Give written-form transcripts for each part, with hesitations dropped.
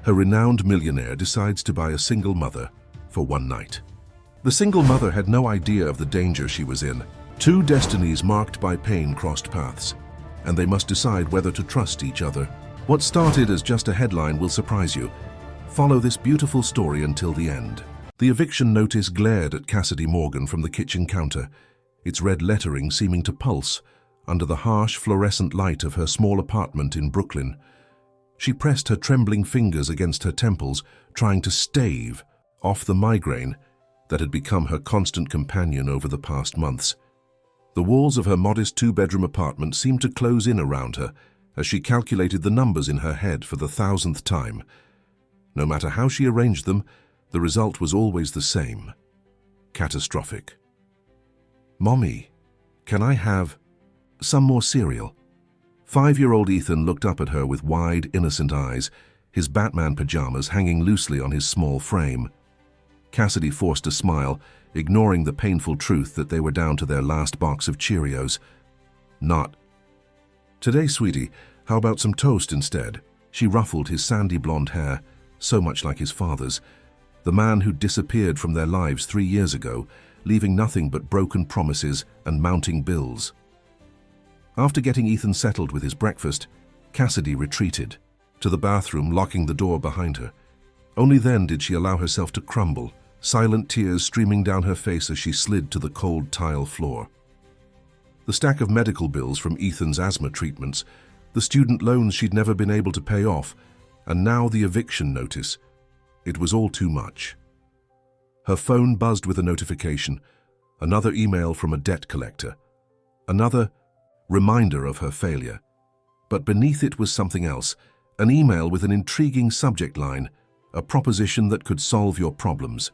a renowned millionaire decides to buy a single mother for one night. The single mother had no idea of the danger she was in. Two destinies marked by pain crossed paths, and they must decide whether to trust each other. What started as just a headline will surprise you. Follow this beautiful story until the end. The eviction notice glared at Cassidy Morgan from the kitchen counter, its red lettering seeming to pulse under the harsh fluorescent light of her small apartment in Brooklyn. She pressed her trembling fingers against her temples, trying to stave off the migraine that had become her constant companion over the past months. The walls of her modest two-bedroom apartment seemed to close in around her as she calculated the numbers in her head for the 1,000th time. No matter how she arranged them, the result was always the same: catastrophic. "Mommy, can I have some more cereal?" 5-year-old Ethan looked up at her with wide, innocent eyes, his Batman pajamas hanging loosely on his small frame. Cassidy forced a smile, ignoring the painful truth that they were down to their last box of Cheerios. "Not today, sweetie. How about some toast instead?" She ruffled his sandy blonde hair, so much like his father's, the man who disappeared from their lives 3 years ago, leaving nothing but broken promises and mounting bills. After getting Ethan settled with his breakfast, Cassidy retreated to the bathroom, locking the door behind her. Only then did she allow herself to crumble, silent tears streaming down her face as she slid to the cold tile floor. The stack of medical bills from Ethan's asthma treatments, the student loans she'd never been able to pay off, and now the eviction notice. It was all too much. Her phone buzzed with a notification, another email from a debt collector, another reminder of her failure. But beneath it was something else, an email with an intriguing subject line, a proposition that could solve your problems.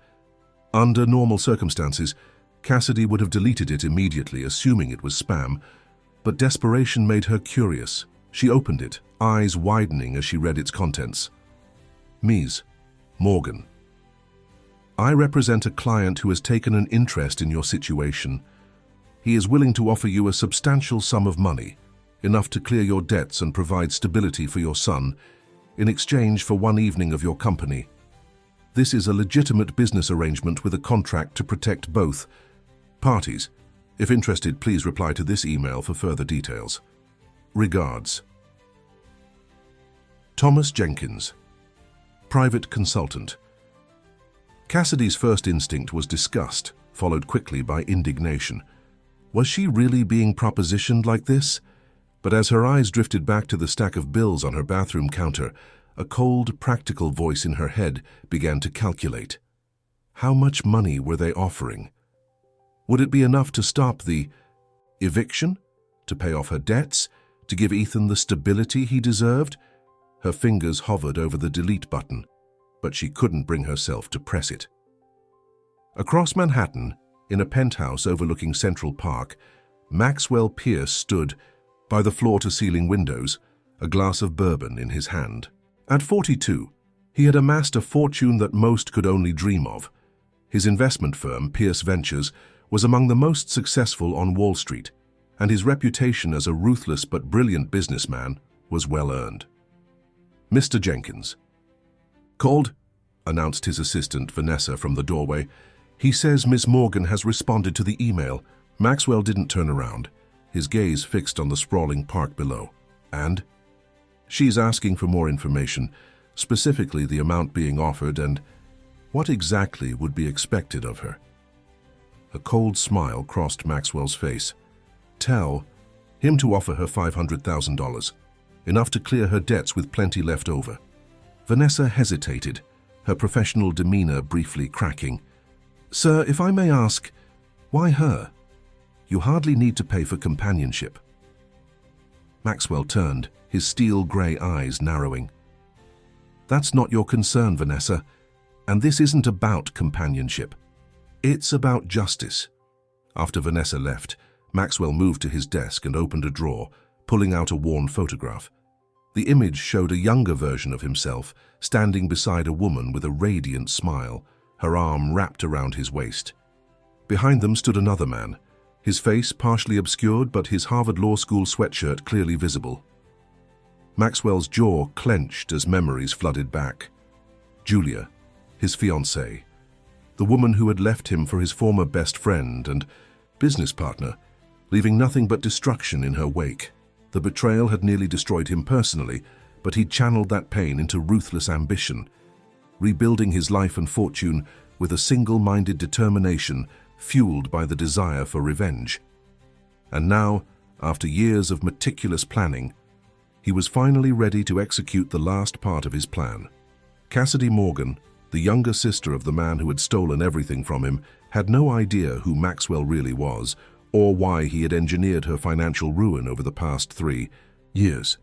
Under normal circumstances, Cassidy would have deleted it immediately, assuming it was spam, but desperation made her curious. She opened it, eyes widening as she read its contents. "Ms. Morgan, I represent a client who has taken an interest in your situation. He is willing to offer you a substantial sum of money, enough to clear your debts and provide stability for your son, in exchange for one evening of your company. This is a legitimate business arrangement with a contract to protect both parties. If interested, please reply to this email for further details. Regards, Thomas Jenkins, private consultant." Cassidy's first instinct was disgust, followed quickly by indignation. Was she really being propositioned like this? But as her eyes drifted back to the stack of bills on her bathroom counter, a cold, practical voice in her head began to calculate. How much money were they offering? Would it be enough to stop the eviction? To pay off her debts? To give Ethan the stability he deserved? Her fingers hovered over the delete button, but she couldn't bring herself to press it. Across Manhattan, in a penthouse overlooking Central Park, Maxwell Pierce stood by the floor-to-ceiling windows, a glass of bourbon in his hand. At 42, he had amassed a fortune that most could only dream of. His investment firm, Pierce Ventures, was among the most successful on Wall Street, and his reputation as a ruthless but brilliant businessman was well earned. "Mr. Jenkins." "Called," announced his assistant, Vanessa, from the doorway. "He says Miss Morgan has responded to the email." Maxwell didn't turn around, his gaze fixed on the sprawling park below. "And?" "She's asking for more information, specifically the amount being offered and what exactly would be expected of her." A cold smile crossed Maxwell's face. "Tell him to offer her $500,000, enough to clear her debts with plenty left over." Vanessa hesitated, her professional demeanor briefly cracking. "Sir, if I may ask, why her? You hardly need to pay for companionship." Maxwell turned, his steel-gray eyes narrowing. "That's not your concern, Vanessa, and this isn't about companionship. It's about justice." After Vanessa left, Maxwell moved to his desk and opened a drawer, pulling out a worn photograph. The image showed a younger version of himself, standing beside a woman with a radiant smile, her arm wrapped around his waist. Behind them stood another man, his face partially obscured but his Harvard Law School sweatshirt clearly visible. Maxwell's jaw clenched as memories flooded back. Julia, his fiancée, the woman who had left him for his former best friend and business partner, leaving nothing but destruction in her wake. The betrayal had nearly destroyed him personally, but he'd channeled that pain into ruthless ambition, rebuilding his life and fortune with a single-minded determination fueled by the desire for revenge. And now, after years of meticulous planning, he was finally ready to execute the last part of his plan. Cassidy Morgan, the younger sister of the man who had stolen everything from him, had no idea who Maxwell really was or why he had engineered her financial ruin over the past 3 years.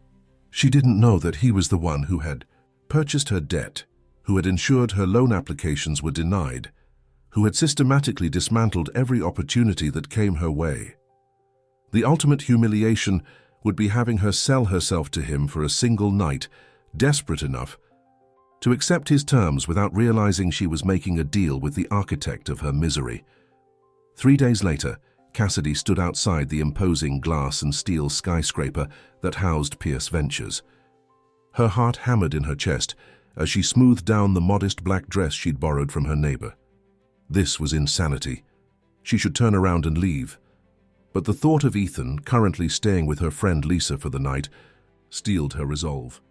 She didn't know that he was the one who had purchased her debt, who had ensured her loan applications were denied, who had systematically dismantled every opportunity that came her way. The ultimate humiliation would be having her sell herself to him for a single night, desperate enough to accept his terms without realizing she was making a deal with the architect of her misery. 3 days later, Cassidy stood outside the imposing glass and steel skyscraper that housed Pierce Ventures. Her heart hammered in her chest as she smoothed down the modest black dress she'd borrowed from her neighbor. This was insanity. She should turn around and leave. But the thought of Ethan, currently staying with her friend Lisa for the night, steeled her resolve.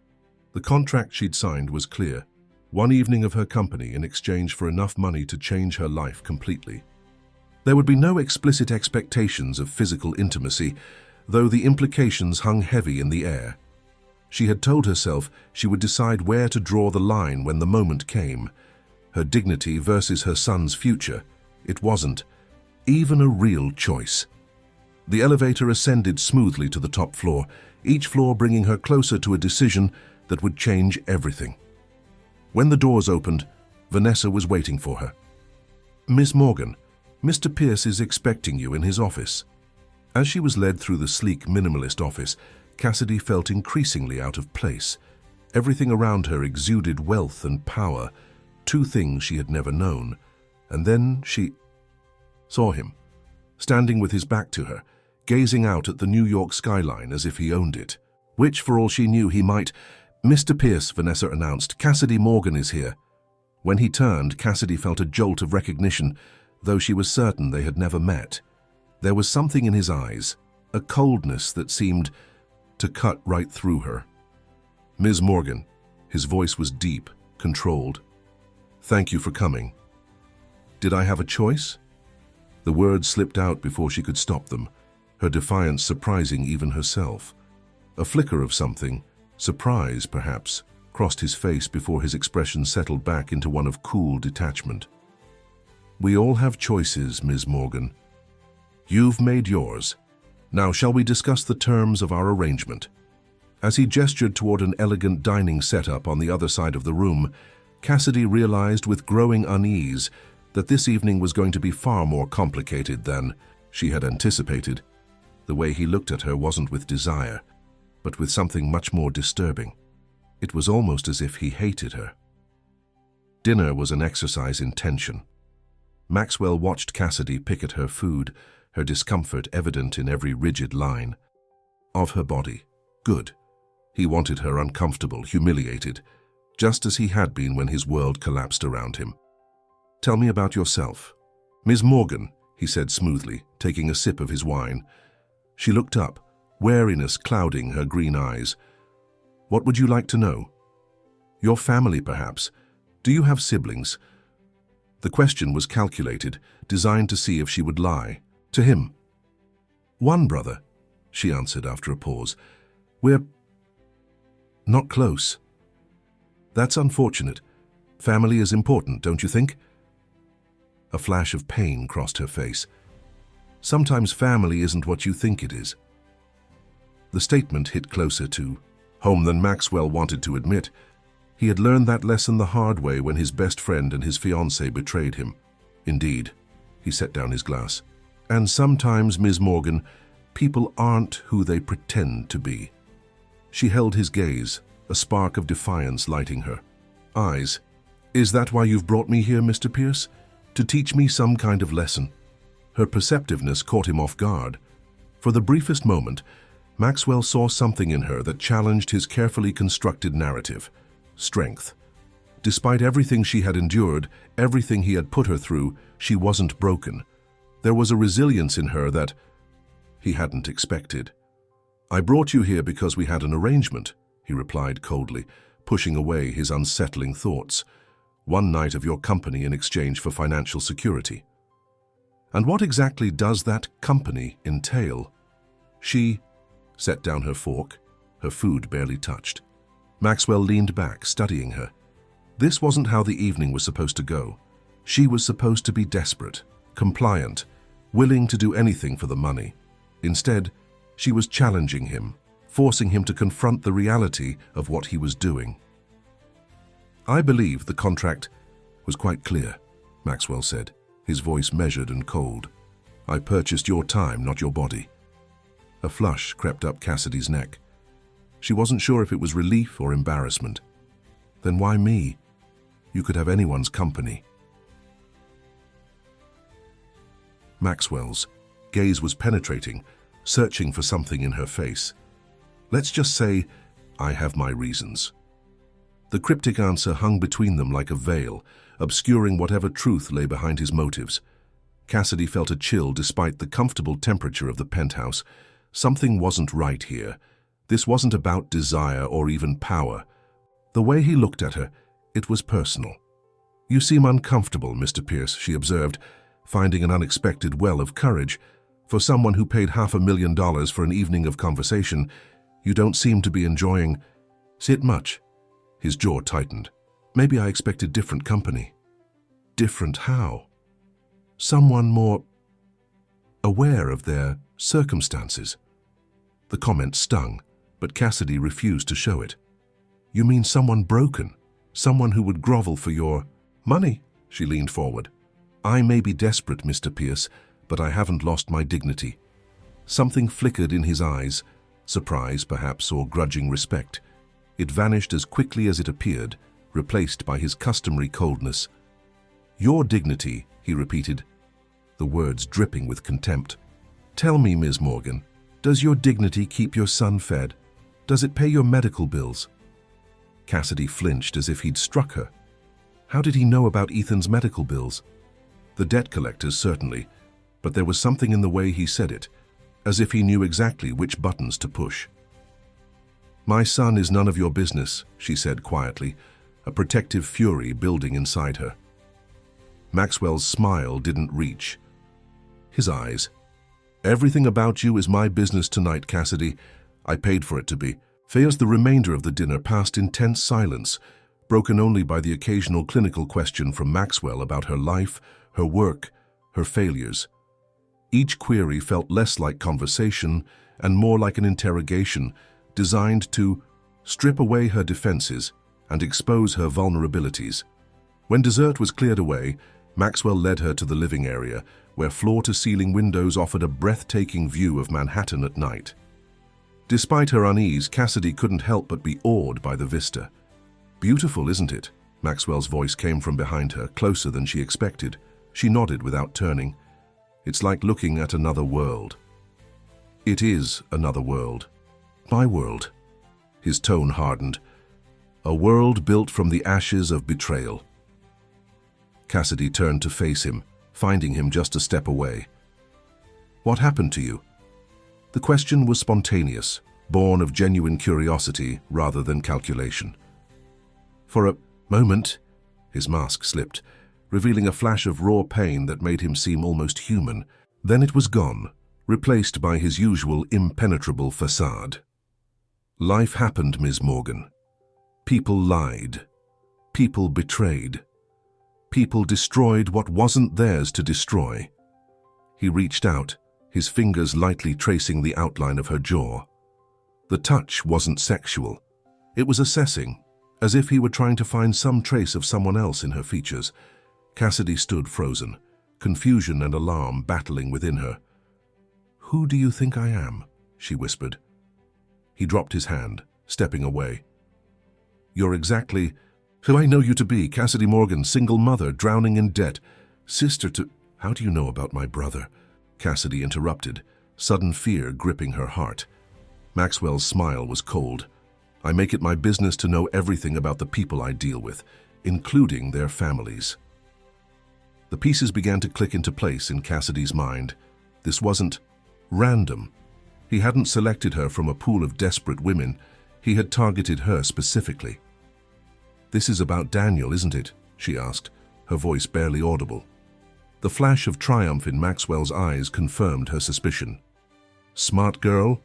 The contract she'd signed was clear: 1 evening of her company in exchange for enough money to change her life completely. There would be no explicit expectations of physical intimacy, though the implications hung heavy in the air. She had told herself she would decide where to draw the line when the moment came. Her dignity versus her son's future. It wasn't even a real choice. The elevator ascended smoothly to the top floor, each floor bringing her closer to a decision that would change everything. When the doors opened, Vanessa was waiting for her. "Miss Morgan, Mr. Pierce is expecting you in his office." As she was led through the sleek minimalist office, Cassidy felt increasingly out of place. Everything around her exuded wealth and power, 2 things she had never known. And then she saw him, standing with his back to her, gazing out at the New York skyline as if he owned it. Which, for all she knew, he might. "Mr. Pierce," Vanessa announced, "Cassidy Morgan is here." When he turned, Cassidy felt a jolt of recognition, though she was certain they had never met. There was something in his eyes, a coldness that seemed to cut right through her. "Ms. Morgan," his voice was deep, controlled. "Thank you for coming." "Did I have a choice?" The words slipped out before she could stop them, her defiance surprising even herself. A flicker of something, surprise perhaps, crossed his face before his expression settled back into one of cool detachment. "We all have choices, Ms. Morgan. You've made yours. Now shall we discuss the terms of our arrangement?" As he gestured toward an elegant dining setup on the other side of the room, Cassidy realized with growing unease that this evening was going to be far more complicated than she had anticipated. The way he looked at her wasn't with desire, but with something much more disturbing. It was almost as if he hated her. Dinner was an exercise in tension. Maxwell watched Cassidy pick at her food, her discomfort evident in every rigid line of her body. Good. He wanted her uncomfortable, humiliated, just as he had been when his world collapsed around him. "Tell me about yourself." "Ms. Morgan," he said smoothly, taking a sip of his wine. She looked up, wariness clouding her green eyes. "What would you like to know?" "Your family, perhaps. Do you have siblings?" The question was calculated, designed to see if she would lie. To him. "One brother," she answered after a pause. "We're not close." "That's unfortunate. Family is important, don't you think?" A flash of pain crossed her face. "Sometimes family isn't what you think it is." The statement hit closer to home than Maxwell wanted to admit. He had learned that lesson the hard way when his best friend and his fiancée betrayed him. Indeed. He set down his glass. "And sometimes, Ms. Morgan, people aren't who they pretend to be." She held his gaze, a spark of defiance lighting her eyes. "Is that why you've brought me here, Mr. Pierce? To teach me some kind of lesson?" Her perceptiveness caught him off guard. For the briefest moment, Maxwell saw something in her that challenged his carefully constructed narrative. Strength. Despite everything she had endured, everything he had put her through, she wasn't broken. There was a resilience in her that he hadn't expected. "I brought you here because we had an arrangement," he replied coldly, pushing away his unsettling thoughts. "One night of your company in exchange for financial security." "And what exactly does that company entail?" She set down her fork, her food barely touched. Maxwell leaned back, studying her. This wasn't how the evening was supposed to go. She was supposed to be desperate, compliant, willing to do anything for the money. Instead, she was challenging him, forcing him to confront the reality of what he was doing. "I believe the contract was quite clear," Maxwell said, his voice measured and cold. "I purchased your time, not your body." A flush crept up Cassidy's neck. She wasn't sure if it was relief or embarrassment. "Then why me? You could have anyone's company." Maxwell's gaze was penetrating, searching for something in her face. "Let's just say, I have my reasons." The cryptic answer hung between them like a veil, obscuring whatever truth lay behind his motives. Cassidy felt a chill despite the comfortable temperature of the penthouse. Something wasn't right here. This wasn't about desire or even power. The way he looked at her, it was personal. "You seem uncomfortable, Mr. Pierce," she observed, finding an unexpected well of courage. "For someone who paid $500,000 for an evening of conversation, you don't seem to be enjoying it much." His jaw tightened. "Maybe I expected different company." "Different how?" "Someone more aware of their circumstances." The comment stung, but Cassidy refused to show it. "You mean someone broken? Someone who would grovel for your money?" She leaned forward. "I may be desperate, Mr. Pierce, but I haven't lost my dignity." Something flickered in his eyes, surprise perhaps, or grudging respect. It vanished as quickly as it appeared, replaced by his customary coldness. "Your dignity," he repeated, the words dripping with contempt. "Tell me, Ms. Morgan, does your dignity keep your son fed? Does it pay your medical bills?" Cassidy flinched as if he'd struck her. How did he know about Ethan's medical bills? The debt collectors, certainly, but there was something in the way he said it, as if he knew exactly which buttons to push. "My son is none of your business," she said quietly, a protective fury building inside her. Maxwell's smile didn't reach. His eyes. "Everything about you is my business tonight, Cassidy. I paid for it to be." As the remainder of the dinner passed in tense silence, broken only by the occasional clinical question from Maxwell about her life, her work, her failures. Each query felt less like conversation and more like an interrogation, designed to strip away her defenses and expose her vulnerabilities. When dessert was cleared away, Maxwell led her to the living area, where floor-to-ceiling windows offered a breathtaking view of Manhattan at night. Despite her unease, Cassidy couldn't help but be awed by the vista. "Beautiful, isn't it?" Maxwell's voice came from behind her, closer than she expected. She nodded without turning. "It's like looking at another world." "It is another world. My world." His tone hardened. "A world built from the ashes of betrayal." Cassidy turned to face him, finding him just a step away. "What happened to you?" The question was spontaneous, born of genuine curiosity rather than calculation. For a moment, his mask slipped, revealing a flash of raw pain that made him seem almost human. Then it was gone, replaced by his usual impenetrable facade. "Life happened, Ms. Morgan. People lied. People betrayed. People destroyed what wasn't theirs to destroy." He reached out, his fingers lightly tracing the outline of her jaw. The touch wasn't sexual. It was assessing, as if he were trying to find some trace of someone else in her features. Cassidy stood frozen, confusion and alarm battling within her. "Who do you think I am?" she whispered. He dropped his hand, stepping away. "You're exactly who I know you to be, Cassidy Morgan, single mother, drowning in debt, sister to—" "How do you know about my brother?" Cassidy interrupted, sudden fear gripping her heart. Maxwell's smile was cold. "I make it my business to know everything about the people I deal with, including their families. The pieces began to click into place in Cassidy's mind. This wasn't random. He hadn't selected her from a pool of desperate women. He had targeted her specifically. "This is about Daniel, isn't it?" she asked, her voice barely audible. The flash of triumph in Maxwell's eyes confirmed her suspicion. "Smart girl,"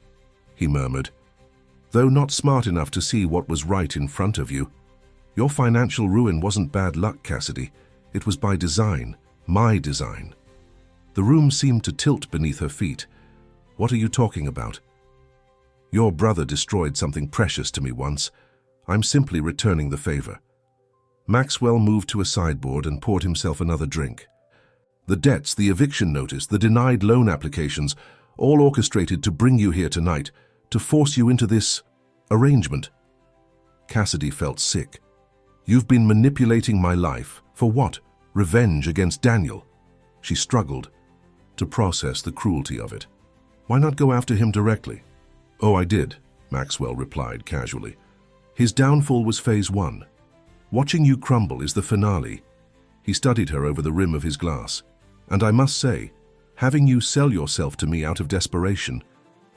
he murmured, "though not smart enough to see what was right in front of you. Your financial ruin wasn't bad luck, Cassidy. It was by design, my design." The room seemed to tilt beneath her feet. "What are you talking about?" "Your brother destroyed something precious to me once. I'm simply returning the favor." Maxwell moved to a sideboard and poured himself another drink. "The debts, the eviction notice, the denied loan applications, all orchestrated to bring you here tonight, to force you into this arrangement." Cassidy felt sick. "You've been manipulating my life. For what? Revenge against Daniel?" She struggled to process the cruelty of it. "Why not go after him directly?" "Oh, I did," Maxwell replied casually. "His downfall was phase 1. Watching you crumble is the finale." He studied her over the rim of his glass. "And I must say, having you sell yourself to me out of desperation,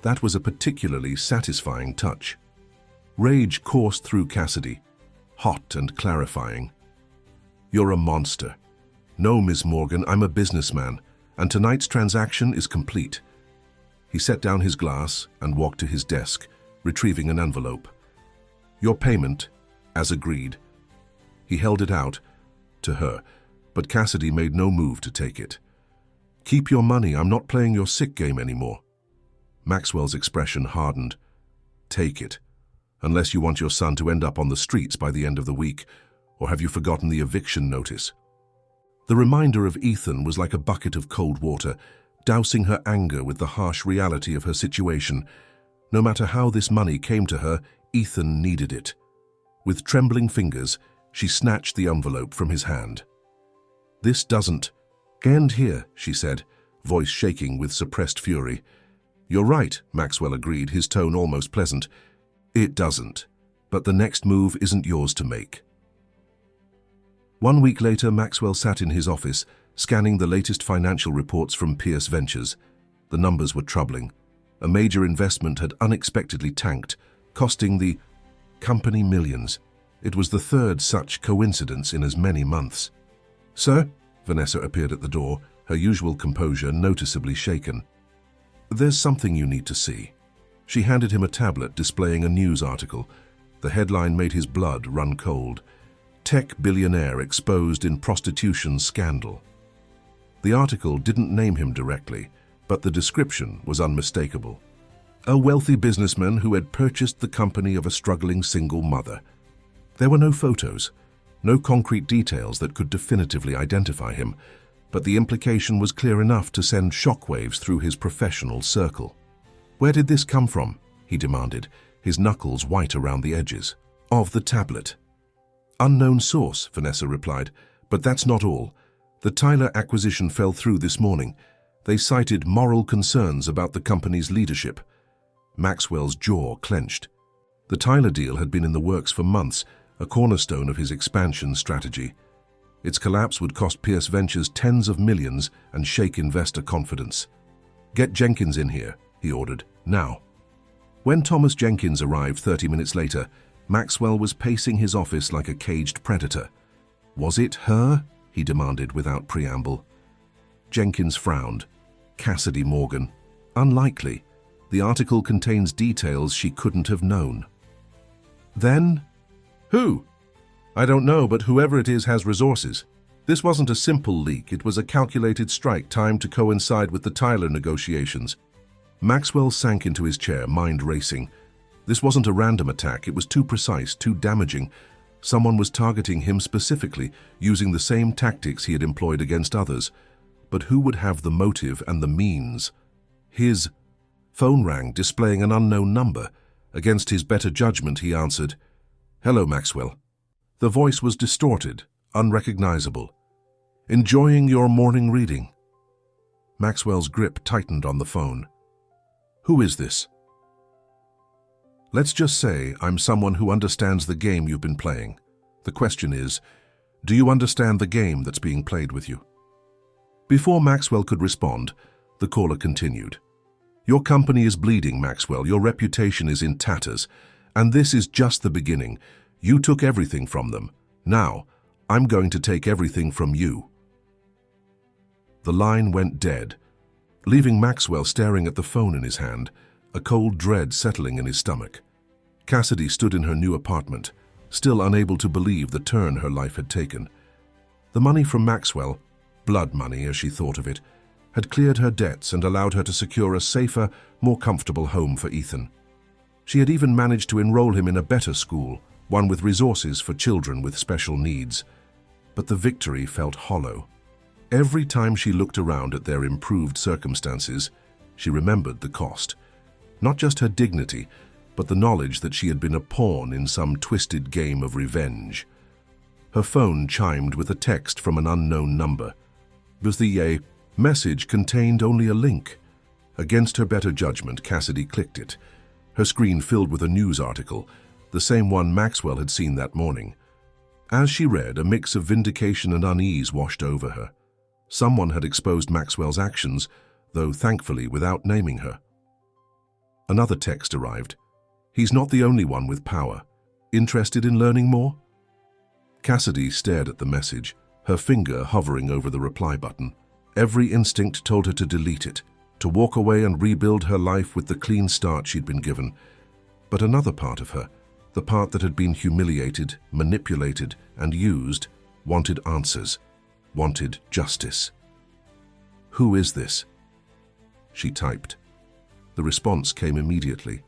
that was a particularly satisfying touch." Rage coursed through Cassidy, hot and clarifying. "You're a monster. No, Miss Morgan, I'm a businessman, and tonight's transaction is complete." He set down his glass and walked to his desk, retrieving an envelope. "Your payment, as agreed." He held it out to her, but Cassidy made no move to take it. "Keep your money. I'm not playing your sick game anymore." Maxwell's expression hardened. "Take it, unless you want your son to end up on the streets by the end of the week, or have you forgotten the eviction notice?" The reminder of Ethan was like a bucket of cold water, dousing her anger with the harsh reality of her situation. No matter how this money came to her, Ethan needed it. With trembling fingers, she snatched the envelope from his hand. "This doesn't end here," she said, voice shaking with suppressed fury. "You're right," Maxwell agreed, his tone almost pleasant. "It doesn't. But the next move isn't yours to make." 1 week later, Maxwell sat in his office, scanning the latest financial reports from Pierce Ventures. The numbers were troubling. A major investment had unexpectedly tanked, costing the company millions. It was the third such coincidence in as many months. "Sir?" Vanessa appeared at the door, her usual composure noticeably shaken. "There's something you need to see." She handed him a tablet displaying a news article. The headline made his blood run cold. "Tech billionaire exposed in prostitution scandal." The article didn't name him directly, but the description was unmistakable. A wealthy businessman who had purchased the company of a struggling single mother. There were no photos, no concrete details that could definitively identify him, but the implication was clear enough to send shockwaves through his professional circle. "Where did this come from?" he demanded, his knuckles white around the edges. "Of the tablet." "Unknown source," Vanessa replied, "but that's not all. The Tyler acquisition fell through this morning. They cited moral concerns about the company's leadership." Maxwell's jaw clenched. The Tyler deal had been in the works for months, a cornerstone of his expansion strategy. Its collapse would cost Pierce Ventures tens of millions and shake investor confidence. "Get Jenkins in here," he ordered, "now." When Thomas Jenkins arrived 30 minutes later, Maxwell was pacing his office like a caged predator. "Was it her?" he demanded without preamble. Jenkins frowned. "Cassidy Morgan. Unlikely. The article contains details she couldn't have known." "Then?" "Who?" "I don't know, but whoever it is has resources. This wasn't a simple leak, it was a calculated strike timed to coincide with the Tyler negotiations." Maxwell sank into his chair, mind racing. This wasn't a random attack, it was too precise, too damaging. Someone was targeting him specifically, using the same tactics he had employed against others. But who would have the motive and the means? His phone rang, displaying an unknown number. Against his better judgment, he answered, "Hello, Maxwell." The voice was distorted, unrecognizable. "Enjoying your morning reading?" Maxwell's grip tightened on the phone. "Who is this?" "Let's just say I'm someone who understands the game you've been playing. The question is, Do you understand the game that's being played with you?" Before Maxwell could respond, the caller continued. "Your company is bleeding, Maxwell. Your reputation is in tatters. And this is just the beginning. You took everything from them. Now, I'm going to take everything from you." The line went dead, leaving Maxwell staring at the phone in his hand, a cold dread settling in his stomach. Cassidy stood in her new apartment, still unable to believe the turn her life had taken. The money from Maxwell, blood money as she thought of it, had cleared her debts and allowed her to secure a safer, more comfortable home for Ethan. She had even managed to enroll him in a better school, one with resources for children with special needs. But the victory felt hollow. Every time she looked around at their improved circumstances, she remembered the cost. Not just her dignity, but the knowledge that she had been a pawn in some twisted game of revenge. Her phone chimed with a text from an unknown number. But the message contained only a link. Against her better judgment, Cassidy clicked it. Her screen filled with a news article, the same one Maxwell had seen that morning. As she read, a mix of vindication and unease washed over her. Someone had exposed Maxwell's actions, though thankfully without naming her. Another text arrived. "He's not the only one with power. Interested in learning more?" Cassidy stared at the message, her finger hovering over the reply button. Every instinct told her to delete it, to walk away and rebuild her life with the clean start she'd been given. But another part of her, the part that had been humiliated, manipulated, and used, wanted answers, wanted justice. "Who is this?" she typed. The response came immediately.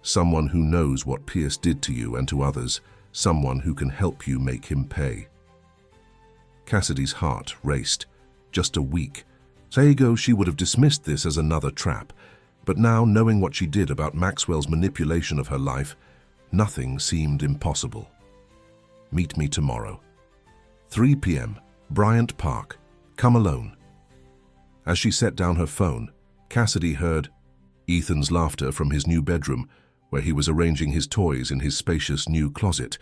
"Someone who knows what Pierce did to you and to others, someone who can help you make him pay." Cassidy's heart raced. Just a week ago, she would have dismissed this as another trap, but now, knowing what she did about Maxwell's manipulation of her life, nothing seemed impossible. "Meet me tomorrow. 3 p.m., Bryant Park. Come alone." As she set down her phone, Cassidy heard Ethan's laughter from his new bedroom, where he was arranging his toys in his spacious new closet.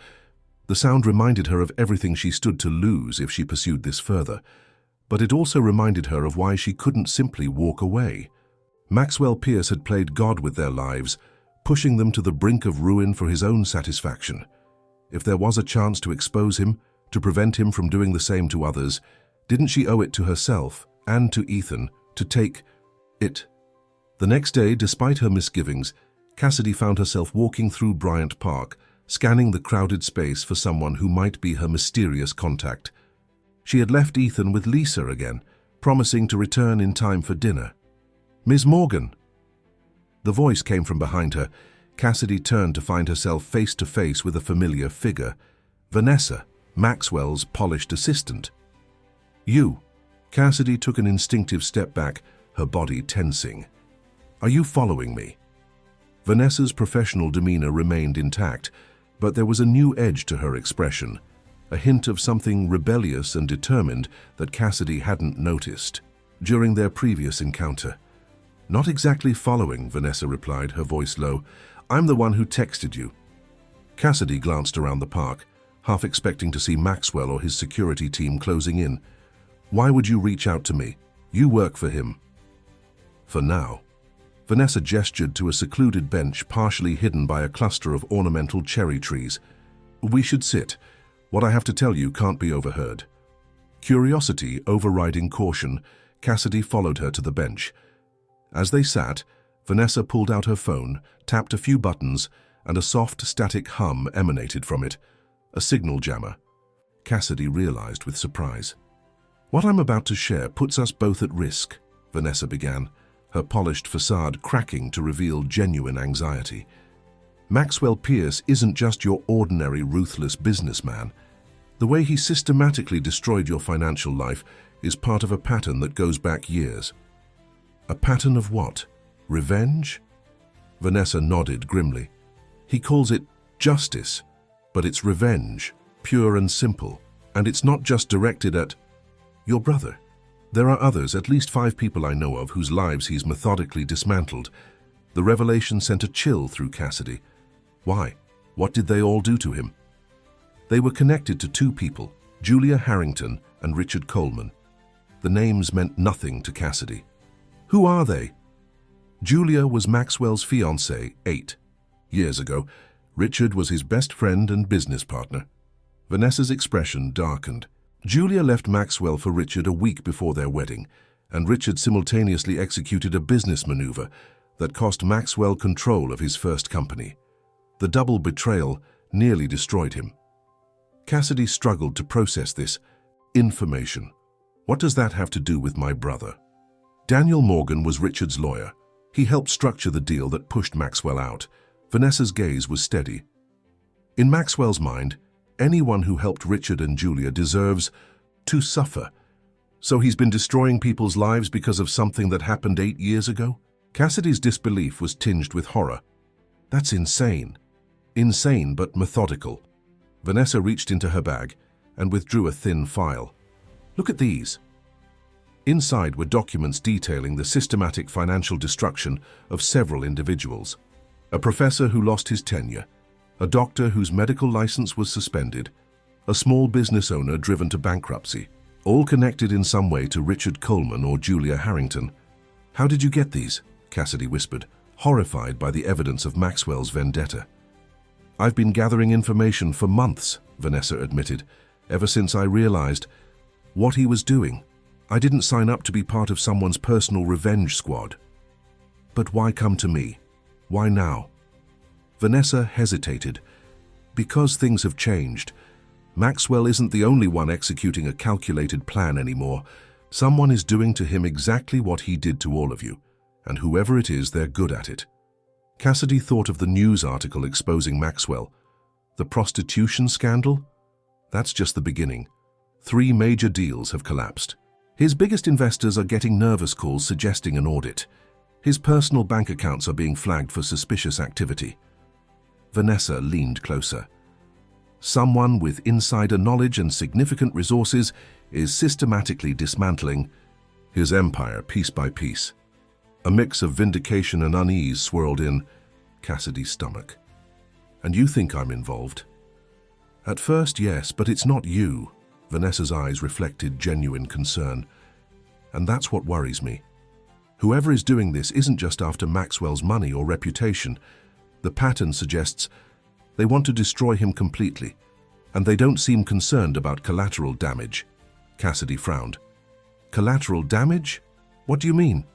The sound reminded her of everything she stood to lose if she pursued this further, but it also reminded her of why she couldn't simply walk away. Maxwell Pierce had played God with their lives, pushing them to the brink of ruin for his own satisfaction. If there was a chance to expose him, to prevent him from doing the same to others, didn't she owe it to herself and to Ethan to take it? The next day, despite her misgivings, Cassidy found herself walking through Bryant Park, scanning the crowded space for someone who might be her mysterious contact. She had left Ethan with Lisa again, promising to return in time for dinner. "Ms. Morgan!" The voice came from behind her. Cassidy turned to find herself face to face with a familiar figure, Vanessa, Maxwell's polished assistant. "You." Cassidy took an instinctive step back, her body tensing. "Are you following me?" Vanessa's professional demeanor remained intact, but there was a new edge to her expression, a hint of something rebellious and determined that Cassidy hadn't noticed during their previous encounter. "Not exactly following," Vanessa replied, her voice low. "I'm the one who texted you." Cassidy glanced around the park, half expecting to see Maxwell or his security team closing in. "Why would you reach out to me? You work for him." "For now." Vanessa gestured to a secluded bench partially hidden by a cluster of ornamental cherry trees. "We should sit. What I have to tell you can't be overheard." Curiosity overriding caution, Cassidy followed her to the bench. As they sat, Vanessa pulled out her phone, tapped a few buttons, and a soft, static hum emanated from it. A signal jammer. Cassidy realized with surprise. "What I'm about to share puts us both at risk," Vanessa began, her polished facade cracking to reveal genuine anxiety. "Maxwell Pierce isn't just your ordinary ruthless businessman. The way he systematically destroyed your financial life is part of a pattern that goes back years." "A pattern of what? Revenge?" Vanessa nodded grimly. "He calls it justice, but it's revenge, pure and simple, and it's not just directed at your brother. There are others, at least 5 people I know of, whose lives he's methodically dismantled." The revelation sent a chill through Cassidy. Why? What did they all do to him? They were connected to 2 people, Julia Harrington and Richard Coleman. The names meant nothing to Cassidy. Who are they? Julia was Maxwell's fiancée 8 years ago. Richard was his best friend and business partner. Vanessa's expression darkened. Julia left Maxwell for Richard a week before their wedding, and Richard simultaneously executed a business maneuver that cost Maxwell control of his first company. The double betrayal nearly destroyed him. Cassidy struggled to process this information. What does that have to do with my brother? Daniel Morgan was Richard's lawyer. He helped structure the deal that pushed Maxwell out. Vanessa's gaze was steady. In Maxwell's mind, anyone who helped Richard and Julia deserves to suffer. So he's been destroying people's lives because of something that happened 8 years ago? Cassidy's disbelief was tinged with horror. That's insane. Insane but methodical. Vanessa reached into her bag and withdrew a thin file. Look at these. Inside were documents detailing the systematic financial destruction of several individuals. A professor who lost his tenure, a doctor whose medical license was suspended, a small business owner driven to bankruptcy, all connected in some way to Richard Coleman or Julia Harrington. How did you get these? Cassidy whispered, horrified by the evidence of Maxwell's vendetta. I've been gathering information for months, Vanessa admitted, ever since I realized what he was doing. I didn't sign up to be part of someone's personal revenge squad. But why come to me? Why now? Vanessa hesitated. Because things have changed. Maxwell isn't the only one executing a calculated plan anymore. Someone is doing to him exactly what he did to all of you, and whoever it is, they're good at it. Cassidy thought of the news article exposing Maxwell. The prostitution scandal? That's just the beginning. 3 major deals have collapsed. His biggest investors are getting nervous calls suggesting an audit. His personal bank accounts are being flagged for suspicious activity. Vanessa leaned closer. Someone with insider knowledge and significant resources is systematically dismantling his empire piece by piece. A mix of vindication and unease swirled in Cassidy's stomach. And you think I'm involved? At first, yes, but it's not you. Vanessa's eyes reflected genuine concern. And that's what worries me. Whoever is doing this isn't just after Maxwell's money or reputation. The pattern suggests they want to destroy him completely, and they don't seem concerned about collateral damage. Cassidy frowned. Collateral damage? What do you mean?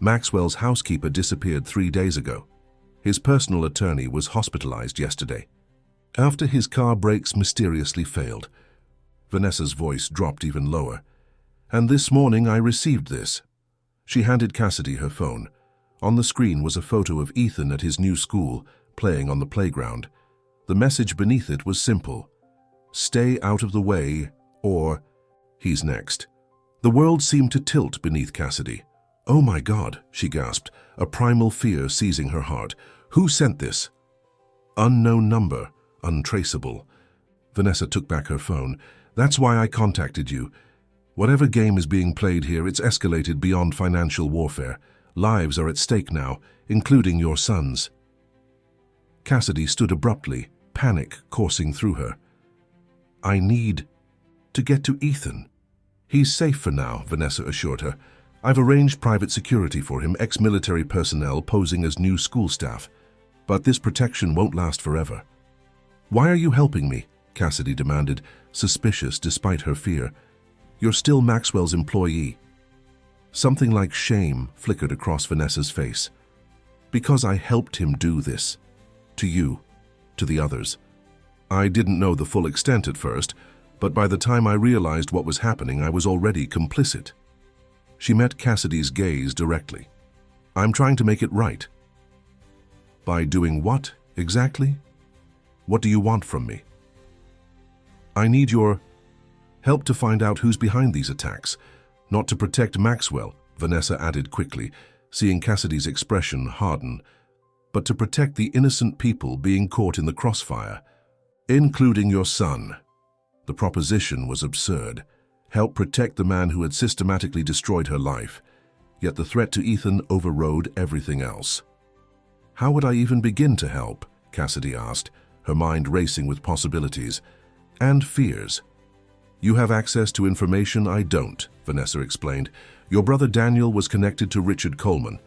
Maxwell's housekeeper disappeared 3 days ago. His personal attorney was hospitalized yesterday, after his car brakes mysteriously failed. Vanessa's voice dropped even lower. And this morning I received this. She handed Cassidy her phone. On the screen was a photo of Ethan at his new school, playing on the playground. The message beneath it was simple. Stay out of the way, or he's next. The world seemed to tilt beneath Cassidy. Oh my God, she gasped, a primal fear seizing her heart. Who sent this? Unknown number, untraceable. Vanessa took back her phone. That's why I contacted you. Whatever game is being played here, it's escalated beyond financial warfare. Lives are at stake now, including your son's. Cassidy stood abruptly, panic coursing through her. I need to get to Ethan. He's safe for now, Vanessa assured her. I've arranged private security for him, ex-military personnel posing as new school staff. But this protection won't last forever. Why are you helping me? Cassidy demanded, suspicious despite her fear. You're still Maxwell's employee. Something like shame flickered across Vanessa's face. Because I helped him do this. To you. To the others. I didn't know the full extent at first, but by the time I realized what was happening, I was already complicit. She met Cassidy's gaze directly. I'm trying to make it right. By doing what, exactly? What do you want from me? I need your help to find out who's behind these attacks. Not to protect Maxwell, Vanessa added quickly, seeing Cassidy's expression harden, but to protect the innocent people being caught in the crossfire, including your son. The proposition was absurd. Help protect the man who had systematically destroyed her life, yet the threat to Ethan overrode everything else. How would I even begin to help? Cassidy asked, her mind racing with possibilities and fears. You have access to information I don't, Vanessa explained. Your brother Daniel was connected to Richard Coleman.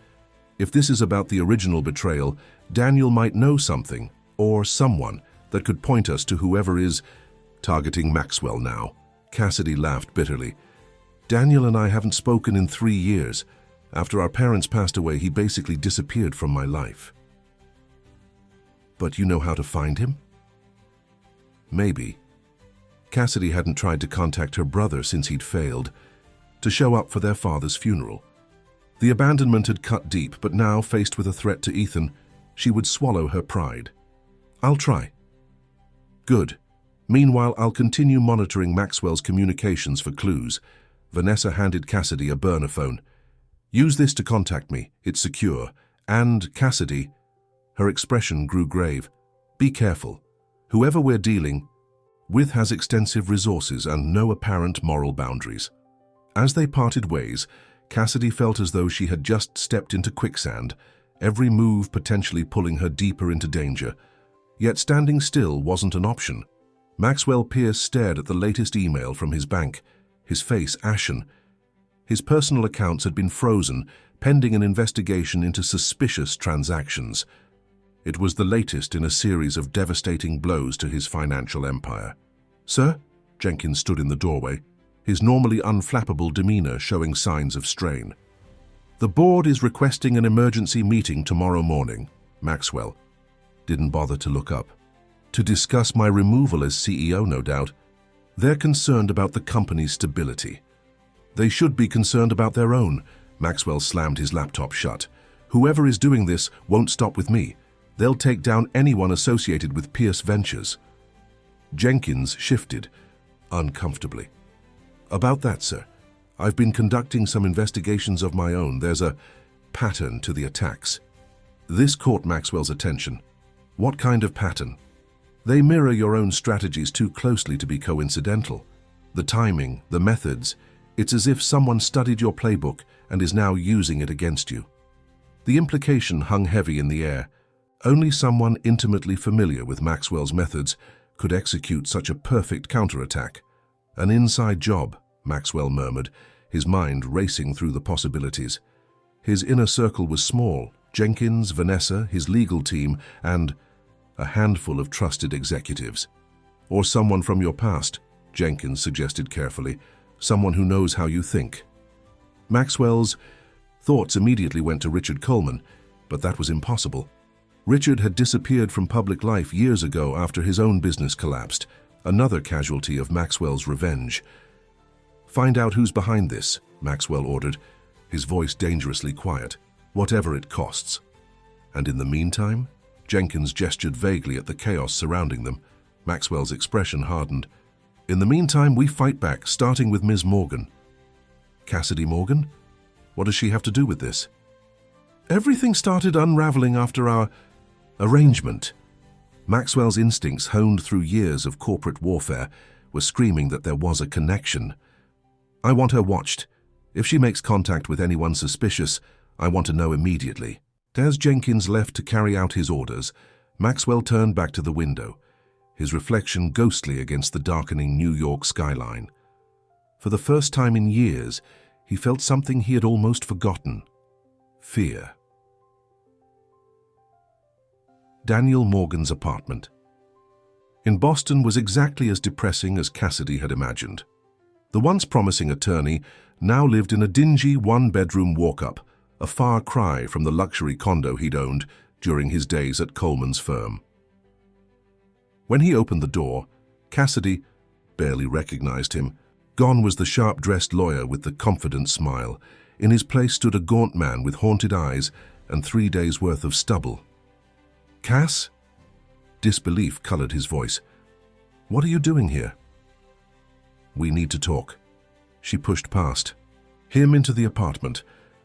If this is about the original betrayal, Daniel might know something, or someone, that could point us to whoever is targeting Maxwell now. Cassidy laughed bitterly. Daniel and I haven't spoken in 3 years. After our parents passed away, he basically disappeared from my life. But you know how to find him? Maybe. Cassidy hadn't tried to contact her brother since he'd failed to show up for their father's funeral. The abandonment had cut deep, but now, faced with a threat to Ethan, she would swallow her pride. I'll try. Good. Meanwhile, I'll continue monitoring Maxwell's communications for clues. Vanessa handed Cassidy a burner phone. Use this to contact me. It's secure. And, Cassidy, her expression grew grave. Be careful. Whoever we're dealing with has extensive resources and no apparent moral boundaries. As they parted ways, Cassidy felt as though she had just stepped into quicksand, every move potentially pulling her deeper into danger. Yet standing still wasn't an option. Maxwell Pierce stared at the latest email from his bank, his face ashen. His personal accounts had been frozen, pending an investigation into suspicious transactions. It was the latest in a series of devastating blows to his financial empire. Sir? Jenkins stood in the doorway, his normally unflappable demeanor showing signs of strain. The board is requesting an emergency meeting tomorrow morning. Maxwell didn't bother to look up. To discuss my removal as CEO, no doubt. They're concerned about the company's stability. They should be concerned about their own. Maxwell slammed his laptop shut. Whoever is doing this won't stop with me. They'll take down anyone associated with Pierce Ventures. Jenkins shifted uncomfortably. About that, sir. I've been conducting some investigations of my own. There's a pattern to the attacks. This caught Maxwell's attention. What kind of pattern? They mirror your own strategies too closely to be coincidental. The timing, the methods, it's as if someone studied your playbook and is now using it against you. The implication hung heavy in the air. Only someone intimately familiar with Maxwell's methods could execute such a perfect counterattack. An inside job, Maxwell murmured, his mind racing through the possibilities. His inner circle was small: Jenkins, Vanessa, his legal team, and a handful of trusted executives. Or someone from your past, Jenkins suggested carefully, someone who knows how you think. Maxwell's thoughts immediately went to Richard Coleman, but that was impossible. Richard had disappeared from public life years ago after his own business collapsed, another casualty of Maxwell's revenge. Find out who's behind this, Maxwell ordered, his voice dangerously quiet, whatever it costs. And in the meantime? Jenkins gestured vaguely at the chaos surrounding them. Maxwell's expression hardened. In the meantime, we fight back, starting with Ms. Morgan. Cassidy Morgan? What does she have to do with this? Everything started unraveling after our arrangement. Maxwell's instincts, honed through years of corporate warfare, were screaming that there was a connection. I want her watched. If she makes contact with anyone suspicious, I want to know immediately. As Jenkins left to carry out his orders, Maxwell turned back to the window, his reflection ghostly against the darkening New York skyline. For the first time in years, he felt something he had almost forgotten: fear. Daniel Morgan's apartment in Boston was exactly as depressing as Cassidy had imagined. The once promising attorney now lived in a dingy one-bedroom walk-up, a far cry from the luxury condo he'd owned during his days at Coleman's firm. When he opened the door, Cassidy barely recognized him. Gone was the sharp-dressed lawyer with the confident smile. In his place stood a gaunt man with haunted eyes and 3 days' worth of stubble. Cass? Disbelief colored his voice. What are you doing here? We need to talk. She pushed past him into the apartment,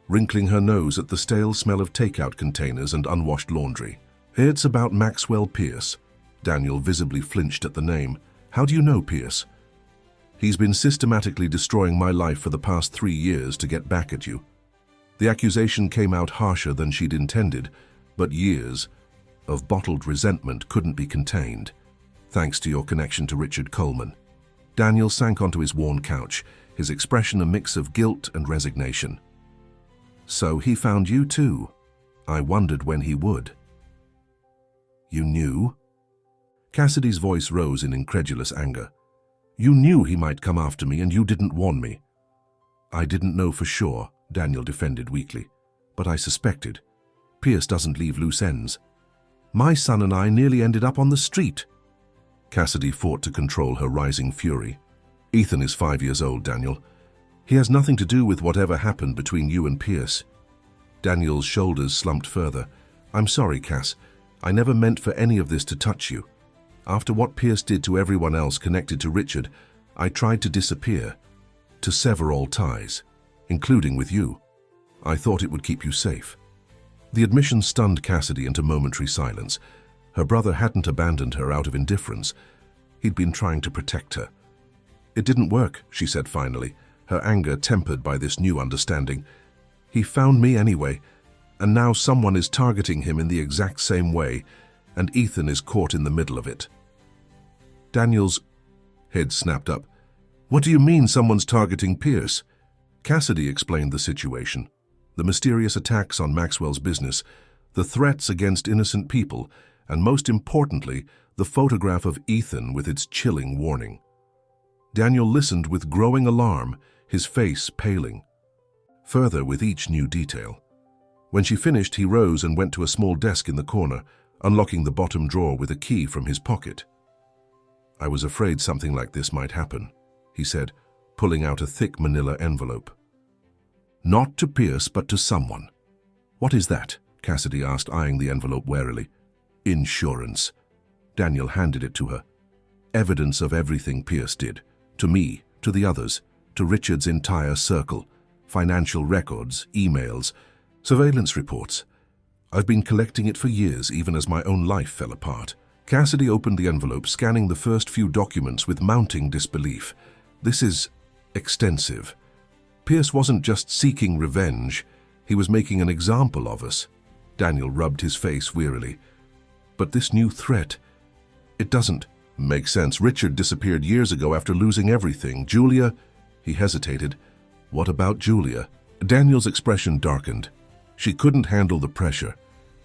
wrinkling her nose at the stale smell of takeout containers and unwashed laundry. It's about Maxwell Pierce. Daniel visibly flinched at the name. How do you know Pierce? He's been systematically destroying my life for the past 3 years to get back at you. The accusation came out harsher than she'd intended, but years of bottled resentment couldn't be contained, thanks to your connection to Richard Coleman. Daniel sank onto his worn couch, his expression a mix of guilt and resignation. So he found you too. I wondered when he would. You knew? Cassidy's voice rose in incredulous anger. You knew he might come after me and you didn't warn me. I didn't know for sure, Daniel defended weakly, but I suspected. Pierce doesn't leave loose ends. My son and I nearly ended up on the street. Cassidy fought to control her rising fury. Ethan is 5 years old, Daniel. He has nothing to do with whatever happened between you and Pierce. Daniel's shoulders slumped further. I'm sorry, Cass. I never meant for any of this to touch you. After what Pierce did to everyone else connected to Richard, I tried to disappear, to sever all ties, including with you. I thought it would keep you safe. The admission stunned Cassidy into momentary silence. Her brother hadn't abandoned her out of indifference. He'd been trying to protect her. It didn't work, she said finally, her anger tempered by this new understanding. He found me anyway, and now someone is targeting him in the exact same way, and Ethan is caught in the middle of it. Daniel's head snapped up. What do you mean someone's targeting Pierce? Cassidy explained the situation. The mysterious attacks on Maxwell's business, the threats against innocent people, and most importantly, the photograph of Ethan with its chilling warning. Daniel listened with growing alarm, his face paling. Further with each new detail. When she finished, he rose and went to a small desk in the corner, unlocking the bottom drawer with a key from his pocket. I was afraid something like this might happen, he said, pulling out a thick manila envelope. Not to Pierce, but to someone. What is that? Cassidy asked, eyeing the envelope warily. Insurance. Daniel handed it to her. Evidence of everything Pierce did. To me, to the others, to Richard's entire circle. Financial records, emails, surveillance reports. I've been collecting it for years, even as my own life fell apart. Cassidy opened the envelope, scanning the first few documents with mounting disbelief. This is extensive. Pierce wasn't just seeking revenge, he was making an example of us. Daniel rubbed his face wearily. But this new threat, it doesn't make sense. Richard disappeared years ago after losing everything. Julia, he hesitated. What about Julia? Daniel's expression darkened. She couldn't handle the pressure.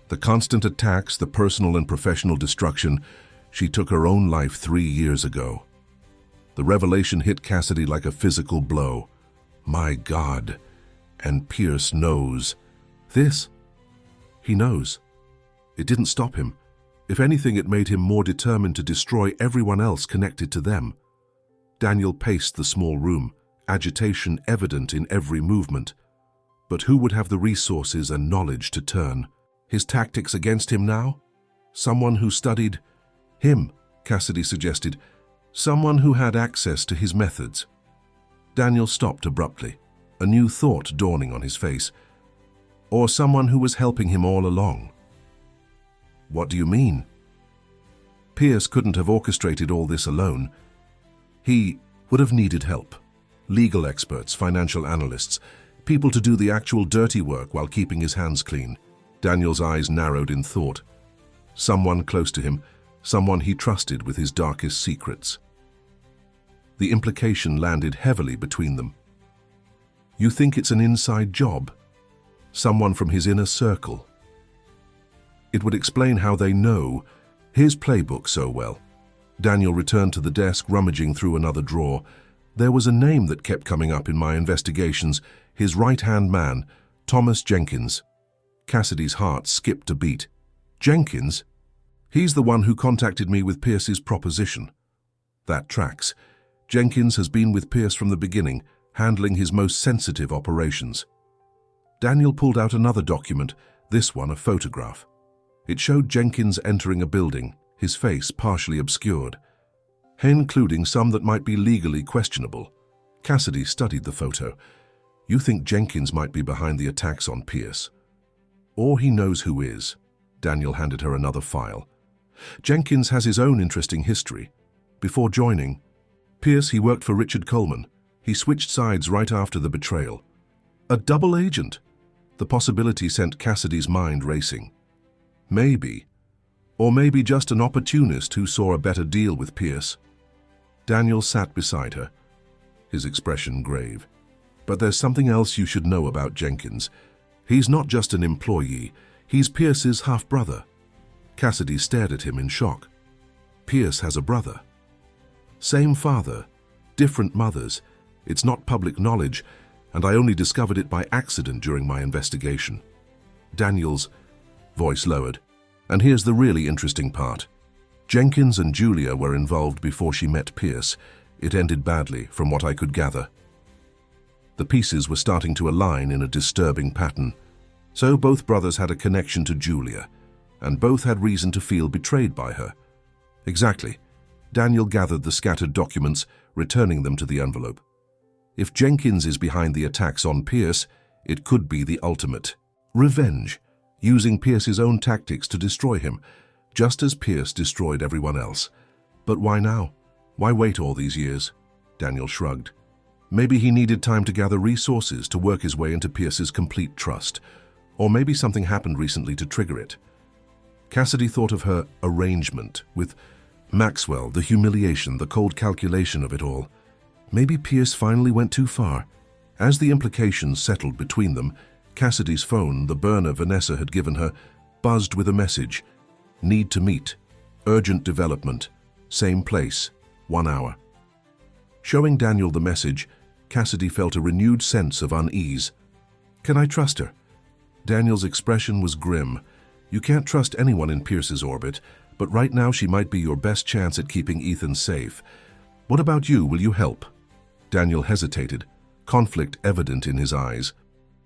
The constant attacks, the personal and professional destruction. She took her own life 3 years ago. The revelation hit Cassidy like a physical blow. My God, and Pierce knows. This? He knows. It didn't stop him. If anything, it made him more determined to destroy everyone else connected to them. Daniel paced the small room, agitation evident in every movement. But who would have the resources and knowledge to turn? His tactics against him now? Someone who studied him, Cassidy suggested. Someone who had access to his methods. Daniel stopped abruptly, a new thought dawning on his face. Or someone who was helping him all along. What do you mean? Pierce couldn't have orchestrated all this alone. He would have needed help. Legal experts, financial analysts, people to do the actual dirty work while keeping his hands clean. Daniel's eyes narrowed in thought. Someone close to him, someone he trusted with his darkest secrets. The implication landed heavily between them. You think it's an inside job? Someone from his inner circle? It would explain how they know his playbook so well. Daniel returned to the desk, rummaging through another drawer. There was a name that kept coming up in my investigations, his right-hand man, Thomas Jenkins. Cassidy's heart skipped a beat. Jenkins? He's the one who contacted me with Pierce's proposition. That tracks. Jenkins has been with Pierce from the beginning, handling his most sensitive operations. Daniel pulled out another document, this one a photograph. It showed Jenkins entering a building, his face partially obscured, including some that might be legally questionable. Cassidy studied the photo. You think Jenkins might be behind the attacks on Pierce? Or he knows who is. Daniel handed her another file. Jenkins has his own interesting history. Before joining Pierce, he worked for Richard Coleman. He switched sides right after the betrayal. A double agent? The possibility sent Cassidy's mind racing. Maybe. Or maybe just an opportunist who saw a better deal with Pierce. Daniel sat beside her, his expression grave. "But there's something else you should know about Jenkins. He's not just an employee, he's Pierce's half-brother." Cassidy stared at him in shock. "Pierce has a brother." "Same father, different mothers. It's not public knowledge, and I only discovered it by accident during my investigation." Daniel's voice lowered. "And here's the really interesting part. Jenkins and Julia were involved before she met Pierce. It ended badly, from what I could gather. The pieces were starting to align in a disturbing pattern. So both brothers had a connection to Julia, and both had reason to feel betrayed by her." "Exactly." Daniel gathered the scattered documents, returning them to the envelope. "If Jenkins is behind the attacks on Pierce, it could be the ultimate revenge, using Pierce's own tactics to destroy him, just as Pierce destroyed everyone else. But why now? Why wait all these years?" Daniel shrugged. "Maybe he needed time to gather resources to work his way into Pierce's complete trust. Or maybe something happened recently to trigger it." Cassidy thought of her arrangement with Maxwell, the humiliation, the cold calculation of it all. Maybe Pierce finally went too far. As the implications settled between them, Cassidy's phone, the burner Vanessa had given her, buzzed with a message. "Need to meet. Urgent development. Same place. 1 hour." Showing Daniel the message, Cassidy felt a renewed sense of unease. "Can I trust her?" Daniel's expression was grim. "You can't trust anyone in Pierce's orbit, but right now she might be your best chance at keeping Ethan safe. What about you? Will you help?" Daniel hesitated, conflict evident in his eyes.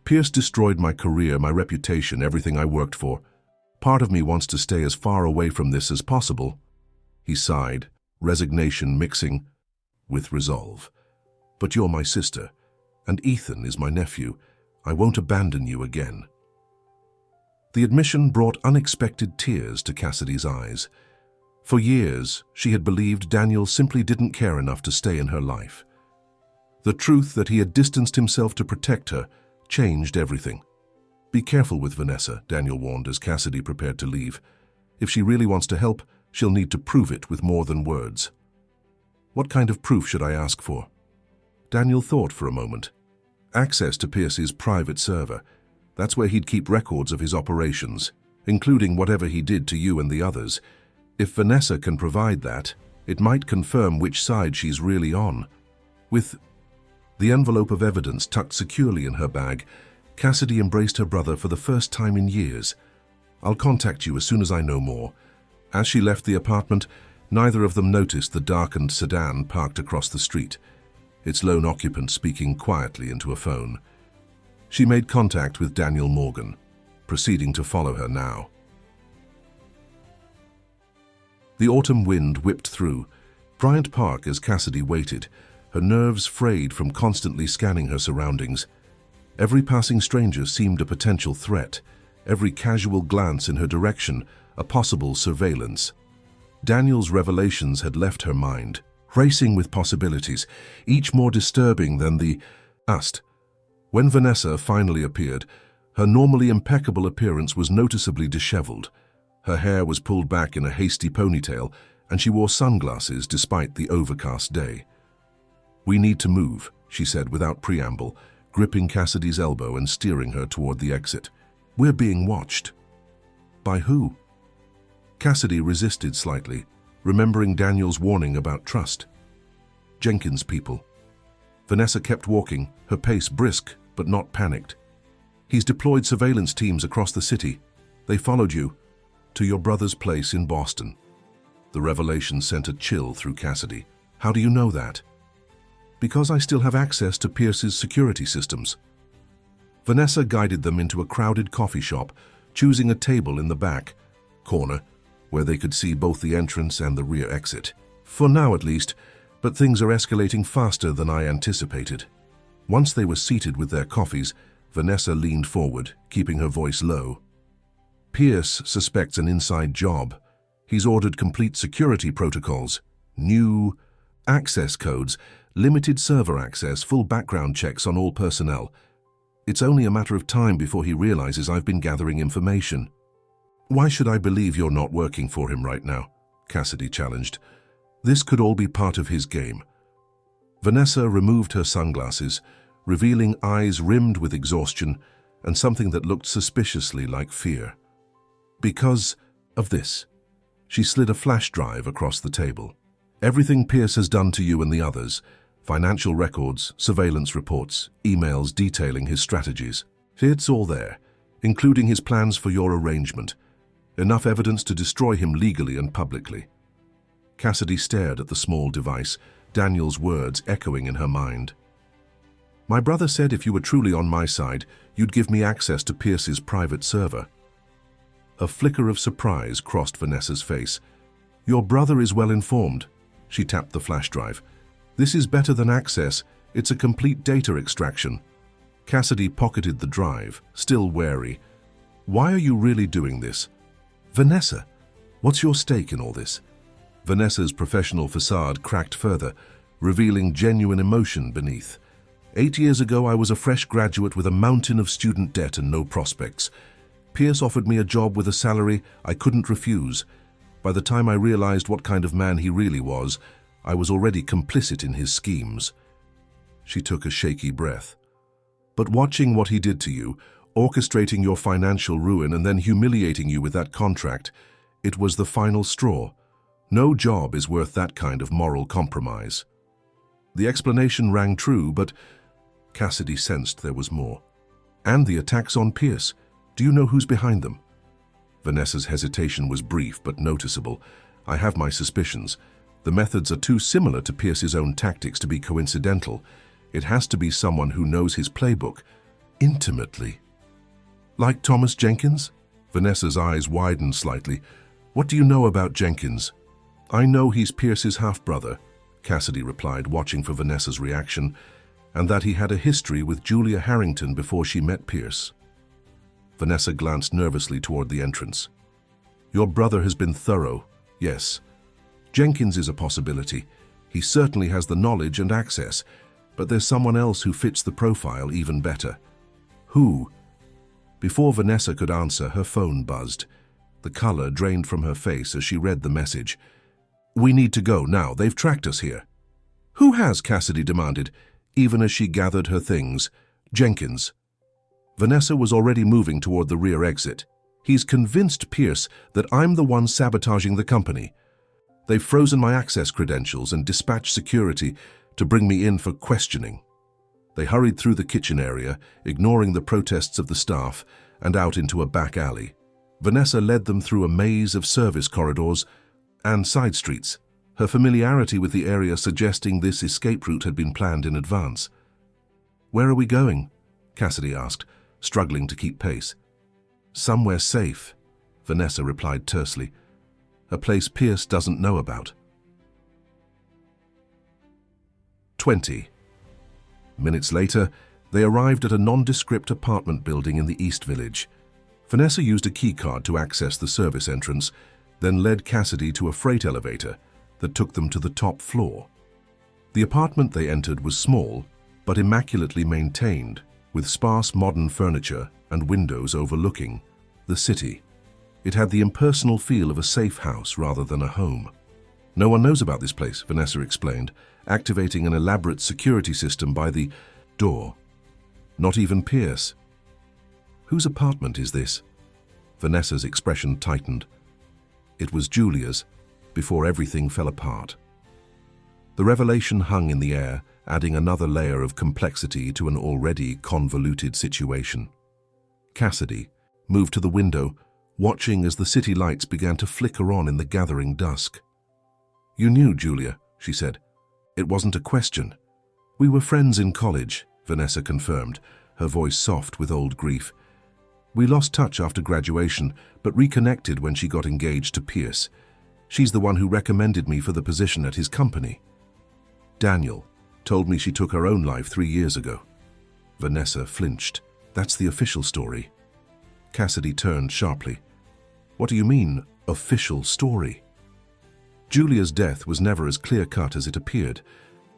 "Pierce destroyed my career, my reputation, everything I worked for. Part of me wants to stay as far away from this as possible." He sighed, resignation mixing with resolve. "But you're my sister, and Ethan is my nephew. I won't abandon you again." The admission brought unexpected tears to Cassidy's eyes. For years, she had believed Daniel simply didn't care enough to stay in her life. The truth that he had distanced himself to protect her changed everything. "Be careful with Vanessa," Daniel warned as Cassidy prepared to leave. "If she really wants to help, she'll need to prove it with more than words." "What kind of proof should I ask for?" Daniel thought for a moment. "Access to Pierce's private server. That's where he'd keep records of his operations, including whatever he did to you and the others. If Vanessa can provide that, it might confirm which side she's really on." With the envelope of evidence tucked securely in her bag, Cassidy embraced her brother for the first time in years. "I'll contact you as soon as I know more." As she left the apartment, neither of them noticed the darkened sedan parked across the street, its lone occupant speaking quietly into a phone. She made contact with Daniel Morgan, proceeding to follow her now. The autumn wind whipped through Bryant Park as Cassidy waited, her nerves frayed from constantly scanning her surroundings. Every passing stranger seemed a potential threat, every casual glance in her direction a possible surveillance. Daniel's revelations had left her mind, racing with possibilities, each more disturbing than the last. When Vanessa finally appeared, her normally impeccable appearance was noticeably disheveled. Her hair was pulled back in a hasty ponytail, and she wore sunglasses despite the overcast day. "We need to move," she said without preamble, gripping Cassidy's elbow and steering her toward the exit. "We're being watched." "By who?" Cassidy resisted slightly, remembering Daniel's warning about trust. "Jenkins' people." Vanessa kept walking, her pace brisk but not panicked. "He's deployed surveillance teams across the city. They followed you to your brother's place in Boston." The revelation sent a chill through Cassidy. "How do you know that?" "Because I still have access to Pierce's security systems." Vanessa guided them into a crowded coffee shop, choosing a table in the back corner where they could see both the entrance and the rear exit. "For now at least, but things are escalating faster than I anticipated." Once they were seated with their coffees, Vanessa leaned forward, keeping her voice low. "Pierce suspects an inside job. He's ordered complete security protocols, new access codes, limited server access, full background checks on all personnel. It's only a matter of time before he realizes I've been gathering information." "Why should I believe you're not working for him right now?" Cassidy challenged. This could all be part of his game. Vanessa removed her sunglasses, revealing eyes rimmed with exhaustion and something that looked suspiciously like fear. Because of this, she slid a flash drive across the table. Everything Pierce has done to you and the others, financial records, surveillance reports, emails detailing his strategies. It's all there, including his plans for your arrangement. Enough evidence to destroy him legally and publicly. Cassidy stared at the small device, Daniel's words echoing in her mind. My brother said if you were truly on my side, you'd give me access to Pierce's private server. A flicker of surprise crossed Vanessa's face. Your brother is well informed. She tapped the flash drive. This is better than access. It's a complete data extraction. Cassidy pocketed the drive, still wary. Why are you really doing this? Vanessa, what's your stake in all this? Vanessa's professional facade cracked further, revealing genuine emotion beneath. 8 years ago, I was a fresh graduate with a mountain of student debt and no prospects. Pierce offered me a job with a salary I couldn't refuse. By the time I realized what kind of man he really was, I was already complicit in his schemes. She took a shaky breath. But watching what he did to you, orchestrating your financial ruin and then humiliating you with that contract, it was the final straw. No job is worth that kind of moral compromise. The explanation rang true, but Cassidy sensed there was more. And the attacks on Pierce. Do you know who's behind them? Vanessa's hesitation was brief but noticeable. I have my suspicions. The methods are too similar to Pierce's own tactics to be coincidental. It has to be someone who knows his playbook intimately. Like Thomas Jenkins? Vanessa's eyes widened slightly. What do you know about Jenkins? I know he's Pierce's half-brother, Cassidy replied, watching for Vanessa's reaction, and that he had a history with Julia Harrington before she met Pierce. Vanessa glanced nervously toward the entrance. Your brother has been thorough, yes. Jenkins is a possibility. He certainly has the knowledge and access, but there's someone else who fits the profile even better. Who? Before Vanessa could answer, her phone buzzed. The color drained from her face as she read the message. We need to go now. They've tracked us here. Who has? Cassidy demanded, even as she gathered her things. Jenkins. Vanessa was already moving toward the rear exit. He's convinced Pierce that I'm the one sabotaging the company. They've frozen my access credentials and dispatched security to bring me in for questioning. They hurried through the kitchen area, ignoring the protests of the staff, and out into a back alley. Vanessa led them through a maze of service corridors and side streets, her familiarity with the area suggesting this escape route had been planned in advance. Where are we going? Cassidy asked, struggling to keep pace. Somewhere safe, Vanessa replied tersely. A place Pierce doesn't know about. 20 minutes later, they arrived at a nondescript apartment building in the East Village. Vanessa used a keycard to access the service entrance, then led Cassidy to a freight elevator that took them to the top floor. The apartment they entered was small, but immaculately maintained, with sparse modern furniture and windows overlooking the city. It had the impersonal feel of a safe house rather than a home. No one knows about this place, Vanessa explained, activating an elaborate security system by the door. Not even Pierce. Whose apartment is this? Vanessa's expression tightened. It was Julia's, before everything fell apart. The revelation hung in the air, adding another layer of complexity to an already convoluted situation. Cassidy moved to the window, watching as the city lights began to flicker on in the gathering dusk. You knew Julia, she said. It wasn't a question. We were friends in college, Vanessa confirmed, her voice soft with old grief. We lost touch after graduation, but reconnected when she got engaged to Pierce. She's the one who recommended me for the position at his company. Daniel told me she took her own life 3 years ago. Vanessa flinched. That's the official story. Cassidy turned sharply. What do you mean, official story? Julia's death was never as clear-cut as it appeared.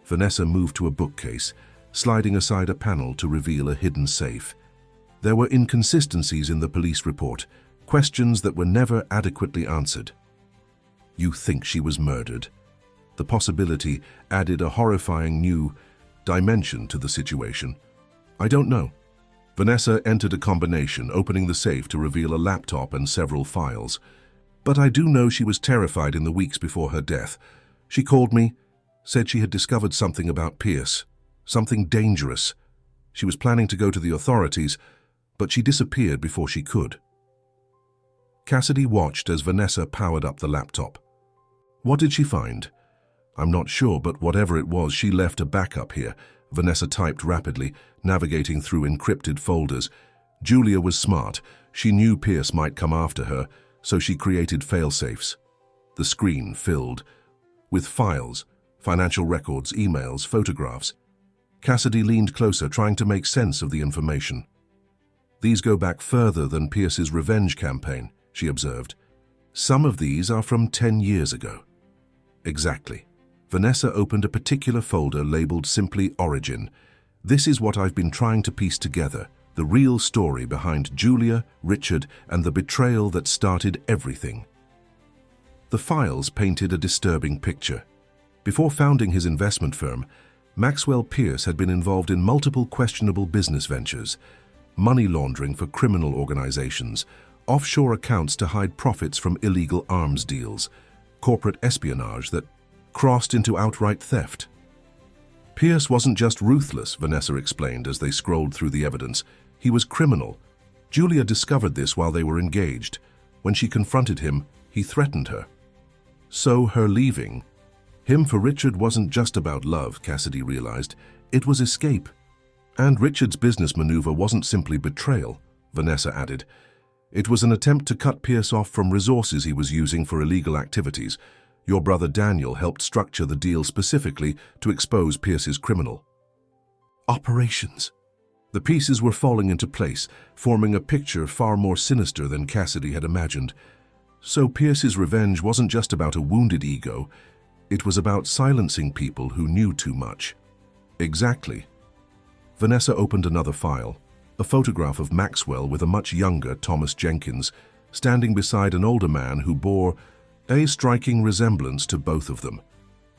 Vanessa moved to a bookcase, sliding aside a panel to reveal a hidden safe. There were inconsistencies in the police report, questions that were never adequately answered. You think she was murdered? The possibility added a horrifying new dimension to the situation. I don't know. Vanessa entered a combination, opening the safe to reveal a laptop and several files. But I do know she was terrified in the weeks before her death. She called me, said she had discovered something about Pierce, something dangerous. She was planning to go to the authorities, but she disappeared before she could. Cassidy watched as Vanessa powered up the laptop. What did she find? I'm not sure, but whatever it was, she left a backup here. Vanessa typed rapidly, navigating through encrypted folders. Julia was smart. She knew Pierce might come after her, so she created fail-safes. The screen filled with files, financial records, emails, photographs. Cassidy leaned closer, trying to make sense of the information. These go back further than Pierce's revenge campaign, she observed. Some of these are from 10 years ago. Exactly. Vanessa opened a particular folder labeled simply Origin. This is what I've been trying to piece together, the real story behind Julia, Richard, and the betrayal that started everything. The files painted a disturbing picture. Before founding his investment firm, Maxwell Pierce had been involved in multiple questionable business ventures, money laundering for criminal organizations, offshore accounts to hide profits from illegal arms deals, corporate espionage that crossed into outright theft. Pierce wasn't just ruthless, Vanessa explained as they scrolled through the evidence. He was criminal. Julia discovered this while they were engaged. When she confronted him, he threatened her. So her leaving him for Richard wasn't just about love, Cassidy realized. It was escape. And Richard's business maneuver wasn't simply betrayal, Vanessa added. It was an attempt to cut Pierce off from resources he was using for illegal activities. Your brother Daniel helped structure the deal specifically to expose Pierce's criminal operations. The pieces were falling into place, forming a picture far more sinister than Cassidy had imagined. So Pierce's revenge wasn't just about a wounded ego. It was about silencing people who knew too much. Exactly. Vanessa opened another file, a photograph of Maxwell with a much younger Thomas Jenkins, standing beside an older man who bore a striking resemblance to both of them.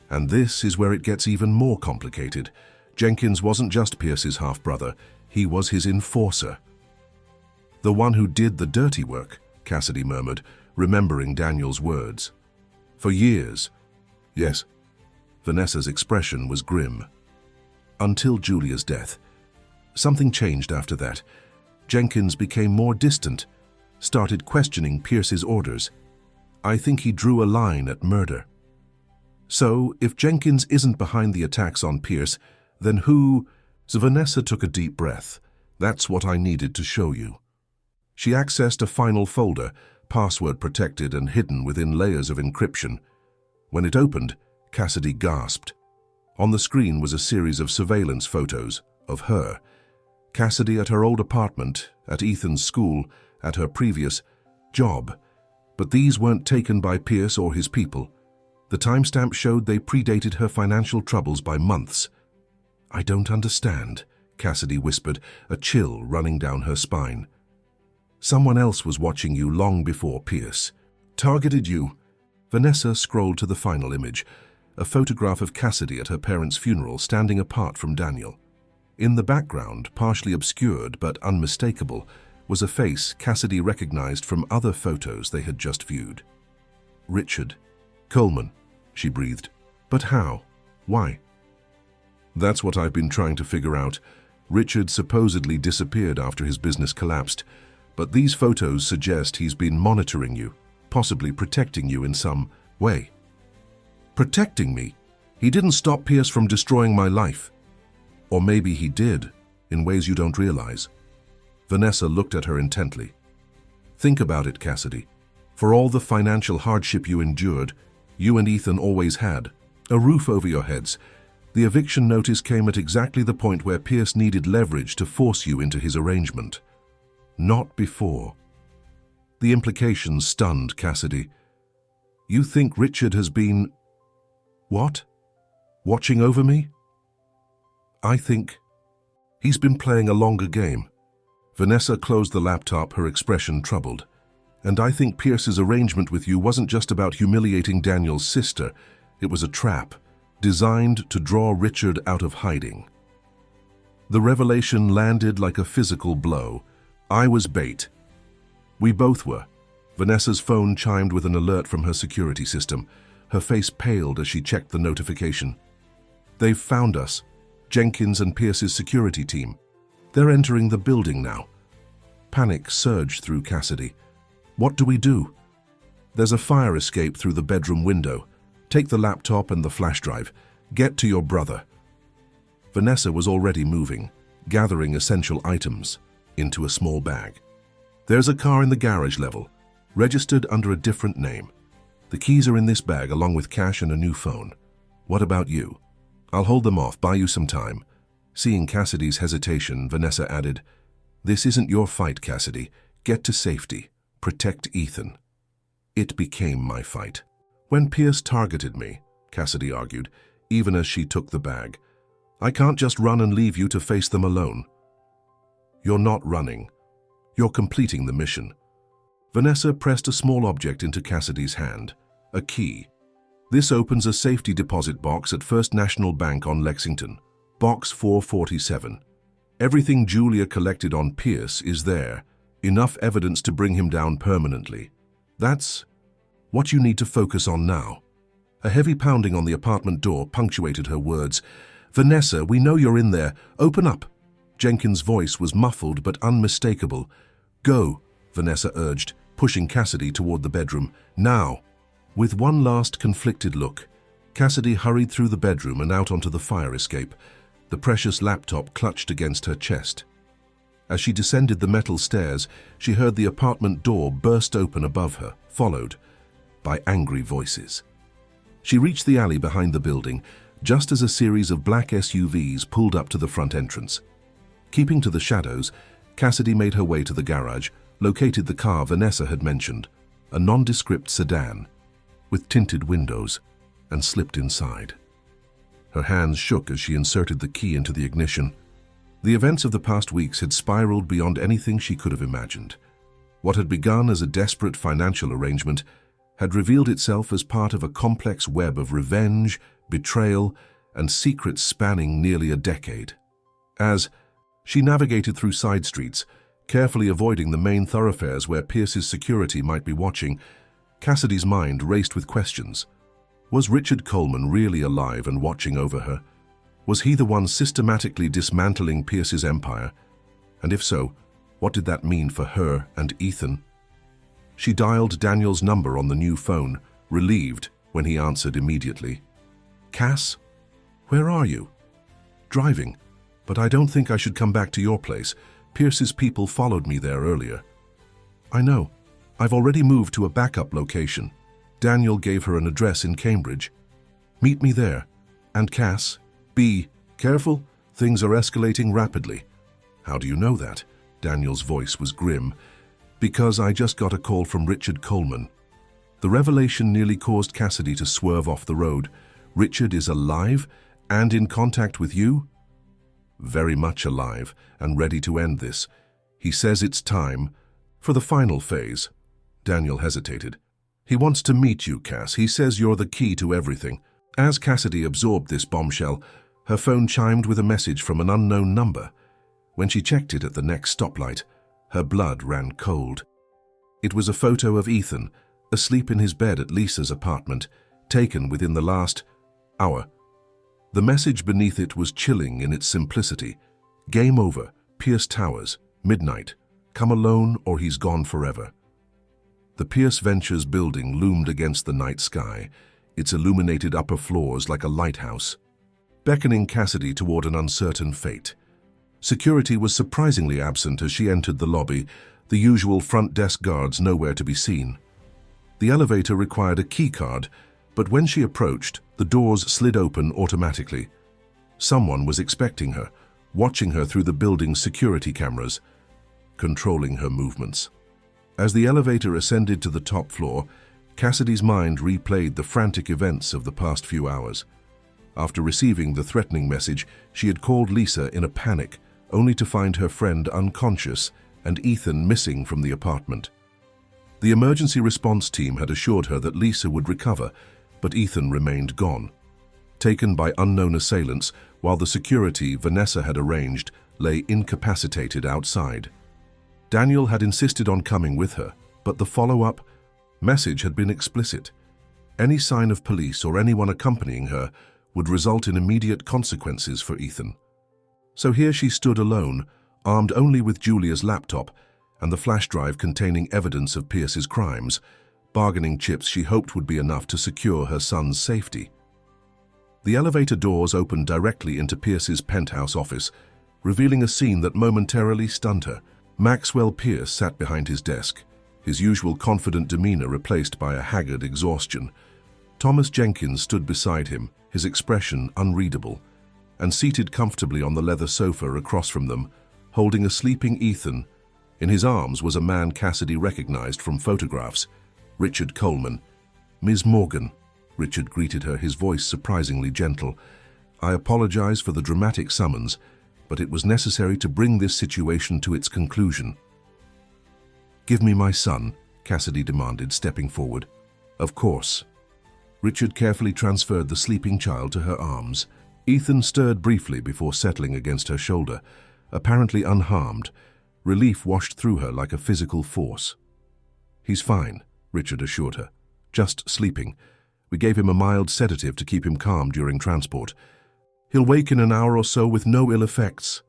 And this is where it gets even more complicated. Jenkins wasn't just Pierce's half-brother, he was his enforcer. The one who did the dirty work, Cassidy murmured, remembering Daniel's words. For years. Yes. Vanessa's expression was grim. Until Julia's death. Something changed after that. Jenkins became more distant, started questioning Pierce's orders. I think he drew a line at murder. So, if Jenkins isn't behind the attacks on Pierce, then who? So Vanessa took a deep breath. That's what I needed to show you. She accessed a final folder, password protected and hidden within layers of encryption. When it opened, Cassidy gasped. On the screen was a series of surveillance photos of her. Cassidy at her old apartment, at Ethan's school, at her previous job. But these weren't taken by Pierce or his people. The timestamp showed they predated her financial troubles by months. I don't understand, Cassidy whispered, a chill running down her spine. Someone else was watching you long before Pierce. Targeted you. Vanessa scrolled to the final image, a photograph of Cassidy at her parents' funeral standing apart from Daniel. In the background, partially obscured but unmistakable, was a face Cassidy recognized from other photos they had just viewed. Richard. Coleman, she breathed. But how? Why? That's what I've been trying to figure out. Richard supposedly disappeared after his business collapsed, but these photos suggest he's been monitoring you, possibly protecting you in some way. Protecting me? He didn't stop Pierce from destroying my life. Or maybe he did, in ways you don't realize. Vanessa looked at her intently. Think about it, Cassidy. For all the financial hardship you endured, you and Ethan always had a roof over your heads. The eviction notice came at exactly the point where Pierce needed leverage to force you into his arrangement. Not before. The implications stunned Cassidy. You think Richard has been... What? Watching over me? I think he's been playing a longer game. Vanessa closed the laptop, her expression troubled. And I think Pierce's arrangement with you wasn't just about humiliating Daniel's sister. It was a trap, designed to draw Richard out of hiding. The revelation landed like a physical blow. I was bait. We both were. Vanessa's phone chimed with an alert from her security system. Her face paled as she checked the notification. They've found us. Jenkins and Pierce's security team. They're entering the building now. Panic surged through Cassidy. What do we do? There's a fire escape through the bedroom window. Take the laptop and the flash drive. Get to your brother. Vanessa was already moving, gathering essential items into a small bag. There's a car in the garage level, registered under a different name. The keys are in this bag along with cash and a new phone. What about you? I'll hold them off, buy you some time. Seeing Cassidy's hesitation, Vanessa added, This isn't your fight, Cassidy. Get to safety. Protect Ethan. It became my fight. When Pierce targeted me, Cassidy argued, even as she took the bag, I can't just run and leave you to face them alone. You're not running. You're completing the mission. Vanessa pressed a small object into Cassidy's hand, a key. This opens a safety deposit box at First National Bank on Lexington, box 447. Everything Julia collected on Pierce is there, enough evidence to bring him down permanently. That's what you need to focus on now. A heavy pounding on the apartment door punctuated her words. Vanessa, we know you're in there. Open up. Jenkins' voice was muffled but unmistakable. Go, Vanessa urged, pushing Cassidy toward the bedroom. Now. With one last conflicted look, Cassidy hurried through the bedroom and out onto the fire escape, the precious laptop clutched against her chest. As she descended the metal stairs, she heard the apartment door burst open above her, followed by angry voices. She reached the alley behind the building, just as a series of black SUVs pulled up to the front entrance. Keeping to the shadows, Cassidy made her way to the garage, located the car Vanessa had mentioned, a nondescript sedan with tinted windows, and slipped inside. Her hands shook as she inserted the key into the ignition. The events of the past weeks had spiraled beyond anything she could have imagined. What had begun as a desperate financial arrangement had revealed itself as part of a complex web of revenge, betrayal, and secrets spanning nearly a decade. As she navigated through side streets, carefully avoiding the main thoroughfares where Pierce's security might be watching, Cassidy's mind raced with questions. Was Richard Coleman really alive and watching over her? Was he the one systematically dismantling Pierce's empire? And if so, what did that mean for her and Ethan? She dialed Daniel's number on the new phone, relieved when he answered immediately. Cass? Where are you? Driving, but I don't think I should come back to your place. Pierce's people followed me there earlier. I know. I've already moved to a backup location. Daniel gave her an address in Cambridge. Meet me there. And Cass, be careful. Things are escalating rapidly. How do you know that? Daniel's voice was grim. Because I just got a call from Richard Coleman. The revelation nearly caused Cassidy to swerve off the road. Richard is alive and in contact with you? Very much alive and ready to end this. He says it's time for the final phase. Daniel hesitated. He wants to meet you, Cass. He says you're the key to everything. As Cassidy absorbed this bombshell, her phone chimed with a message from an unknown number. When she checked it at the next stoplight, her blood ran cold. It was a photo of Ethan, asleep in his bed at Lisa's apartment, taken within the last hour. The message beneath it was chilling in its simplicity. Game over, Pierce Towers, midnight. Come alone or he's gone forever. The Pierce Ventures building loomed against the night sky, its illuminated upper floors like a lighthouse, beckoning Cassidy toward an uncertain fate. Security was surprisingly absent as she entered the lobby, the usual front desk guards nowhere to be seen. The elevator required a key card, but when she approached, the doors slid open automatically. Someone was expecting her, watching her through the building's security cameras, controlling her movements. As the elevator ascended to the top floor, Cassidy's mind replayed the frantic events of the past few hours. After receiving the threatening message, she had called Lisa in a panic, only to find her friend unconscious and Ethan missing from the apartment. The emergency response team had assured her that Lisa would recover, but Ethan remained gone. Taken by unknown assailants, while the security Vanessa had arranged lay incapacitated outside. Daniel had insisted on coming with her, but the follow-up message had been explicit. Any sign of police or anyone accompanying her would result in immediate consequences for Ethan. So here she stood alone, armed only with Julia's laptop and the flash drive containing evidence of Pierce's crimes, bargaining chips she hoped would be enough to secure her son's safety. The elevator doors opened directly into Pierce's penthouse office, revealing a scene that momentarily stunned her. Maxwell Pierce sat behind his desk, his usual confident demeanor replaced by a haggard exhaustion. Thomas Jenkins stood beside him, his expression unreadable, and seated comfortably on the leather sofa across from them, holding a sleeping Ethan. In his arms was a man Cassidy recognized from photographs, Richard Coleman. "Ms. Morgan," Richard greeted her, his voice surprisingly gentle. "I apologize for the dramatic summons, but it was necessary to bring this situation to its conclusion." "Give me my son," Cassidy demanded, stepping forward. "Of course." Richard carefully transferred the sleeping child to her arms. Ethan stirred briefly before settling against her shoulder, apparently unharmed. Relief washed through her like a physical force. "He's fine," Richard assured her. "Just sleeping. We gave him a mild sedative to keep him calm during transport. He'll wake in an hour or so with no ill effects."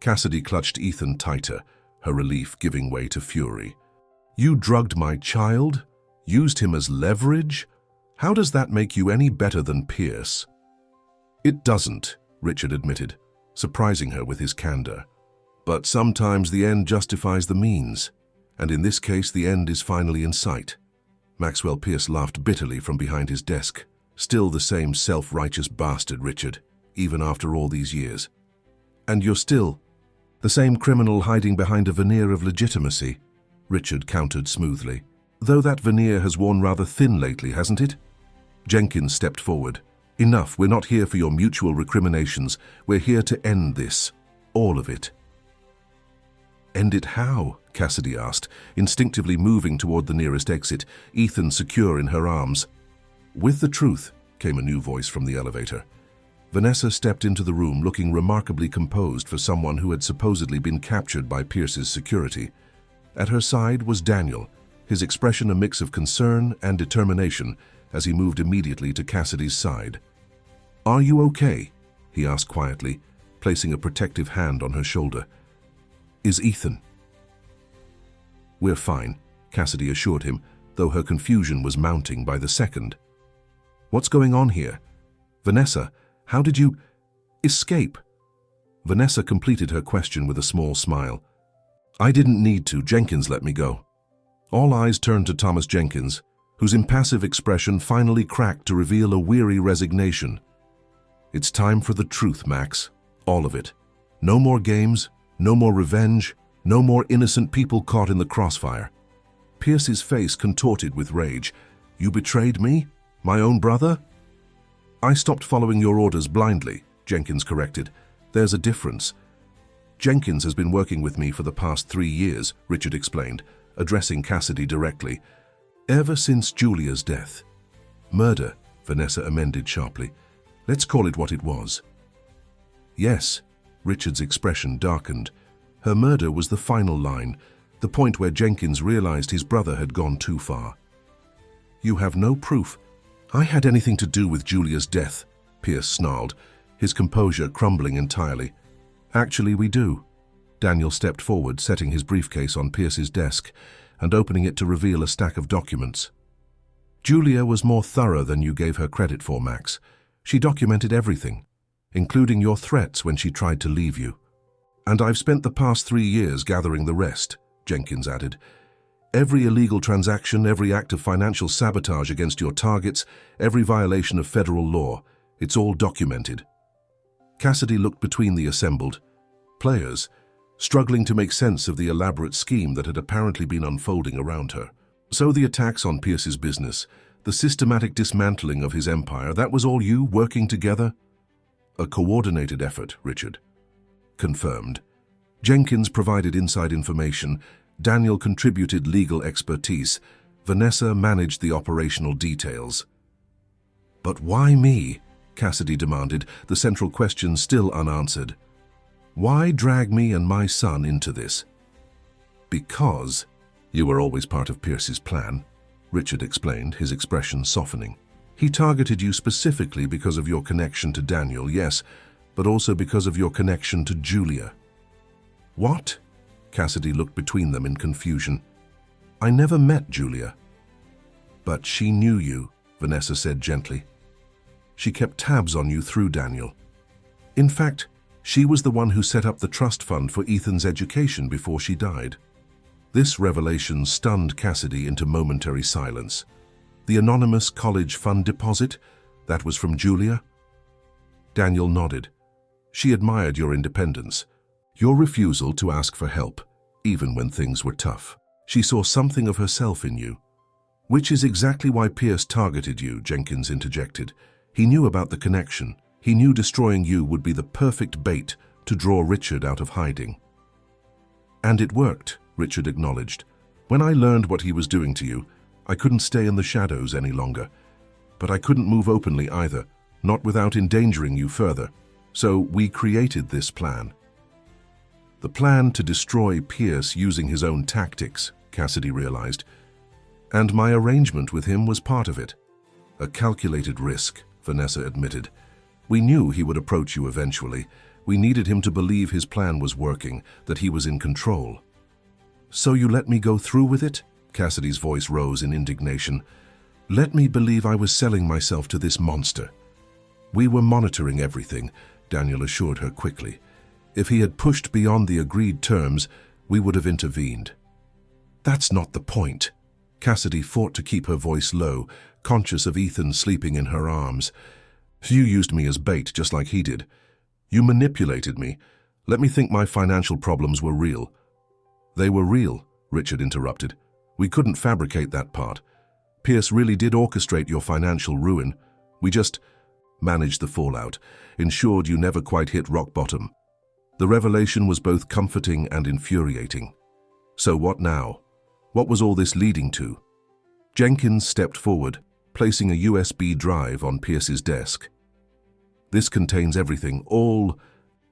Cassidy clutched Ethan tighter, her relief giving way to fury. "You drugged my child? Used him as leverage? How does that make you any better than Pierce?" "It doesn't," Richard admitted, surprising her with his candor. "But sometimes the end justifies the means, and in this case the end is finally in sight." Maxwell Pierce laughed bitterly from behind his desk. "Still the same self-righteous bastard, Richard, even after all these years. And you're still the same criminal hiding behind a veneer of legitimacy," Richard countered smoothly. "Though that veneer has worn rather thin lately, hasn't it?" Jenkins stepped forward. "Enough, we're not here for your mutual recriminations. We're here to end this. All of it." "End it how?" Cassidy asked, instinctively moving toward the nearest exit, Ethan secure in her arms. "With the truth," came a new voice from the elevator. Vanessa stepped into the room looking remarkably composed for someone who had supposedly been captured by Pierce's security. At her side was Daniel, his expression a mix of concern and determination as he moved immediately to Cassidy's side. "Are you okay?" he asked quietly, placing a protective hand on her shoulder. "Is Ethan?" "We're fine," Cassidy assured him, though her confusion was mounting by the second. "What's going on here? Vanessa, how did you escape?" Vanessa completed her question with a small smile. "I didn't need to. Jenkins let me go." All eyes turned to Thomas Jenkins, whose impassive expression finally cracked to reveal a weary resignation. "It's time for the truth, Max. All of it. No more games, no more revenge, no more innocent people caught in the crossfire." Pierce's face contorted with rage. "You betrayed me? My own brother?" "I stopped following your orders blindly," Jenkins corrected. "There's a difference." "Jenkins has been working with me for the past 3 years," Richard explained, addressing Cassidy directly. "Ever since Julia's death." "Murder," Vanessa amended sharply. "Let's call it what it was." "Yes," Richard's expression darkened. Her murder was the final line, the point where Jenkins realized his brother had gone too far. "You have no proof I had anything to do with Julia's death," Pierce snarled, his composure crumbling entirely. "Actually, we do." Daniel stepped forward, setting his briefcase on Pierce's desk and opening it to reveal a stack of documents. "Julia was more thorough than you gave her credit for, Max. She documented everything, including your threats when she tried to leave you. And I've spent the past 3 years gathering the rest," Jenkins added. "Every illegal transaction, every act of financial sabotage against your targets, every violation of federal law, it's all documented." Cassidy looked between the assembled players, struggling to make sense of the elaborate scheme that had apparently been unfolding around her. "So the attacks on Pierce's business, the systematic dismantling of his empire, that was all you working together?" "A coordinated effort, Richard." "Confirmed." Jenkins provided inside information, Daniel contributed legal expertise, Vanessa managed the operational details. But why me? Cassidy demanded, the central question still unanswered. Why drag me and my son into this? Because you were always part of Pierce's plan, Richard explained, his expression softening. He targeted you specifically because of your connection to Daniel, yes, but also because of your connection to Julia. What? Cassidy looked between them in confusion. I never met Julia. But she knew you, Vanessa said gently. She kept tabs on you through Daniel. In fact, she was the one who set up the trust fund for Ethan's education before she died. This revelation stunned Cassidy into momentary silence. The anonymous college fund deposit? That was from Julia? Daniel nodded. She admired your independence, your refusal to ask for help, even when things were tough. She saw something of herself in you. Which is exactly why Pierce targeted you, Jenkins interjected. He knew about the connection. He knew destroying you would be the perfect bait to draw Richard out of hiding. And it worked, Richard acknowledged. When I learned what he was doing to you, I couldn't stay in the shadows any longer. But I couldn't move openly either, not without endangering you further. So we created this plan. The plan to destroy Pierce using his own tactics, Cassidy realized. And my arrangement with him was part of it. A calculated risk, Vanessa admitted. We knew he would approach you eventually. We needed him to believe his plan was working, that he was in control. So you let me go through with it? Cassidy's voice rose in indignation. Let me believe I was selling myself to this monster. We were monitoring everything, Daniel assured her quickly. If he had pushed beyond the agreed terms, we would have intervened. That's not the point. Cassidy fought to keep her voice low, conscious of Ethan sleeping in her arms. You used me as bait, just like he did. You manipulated me. Let me think my financial problems were real. They were real, Richard interrupted. We couldn't fabricate that part. Pierce really did orchestrate your financial ruin. We just managed the fallout, ensured you never quite hit rock bottom. The revelation was both comforting and infuriating. So what now? What was all this leading to? Jenkins stepped forward, placing a USB drive on Pierce's desk. This contains everything, all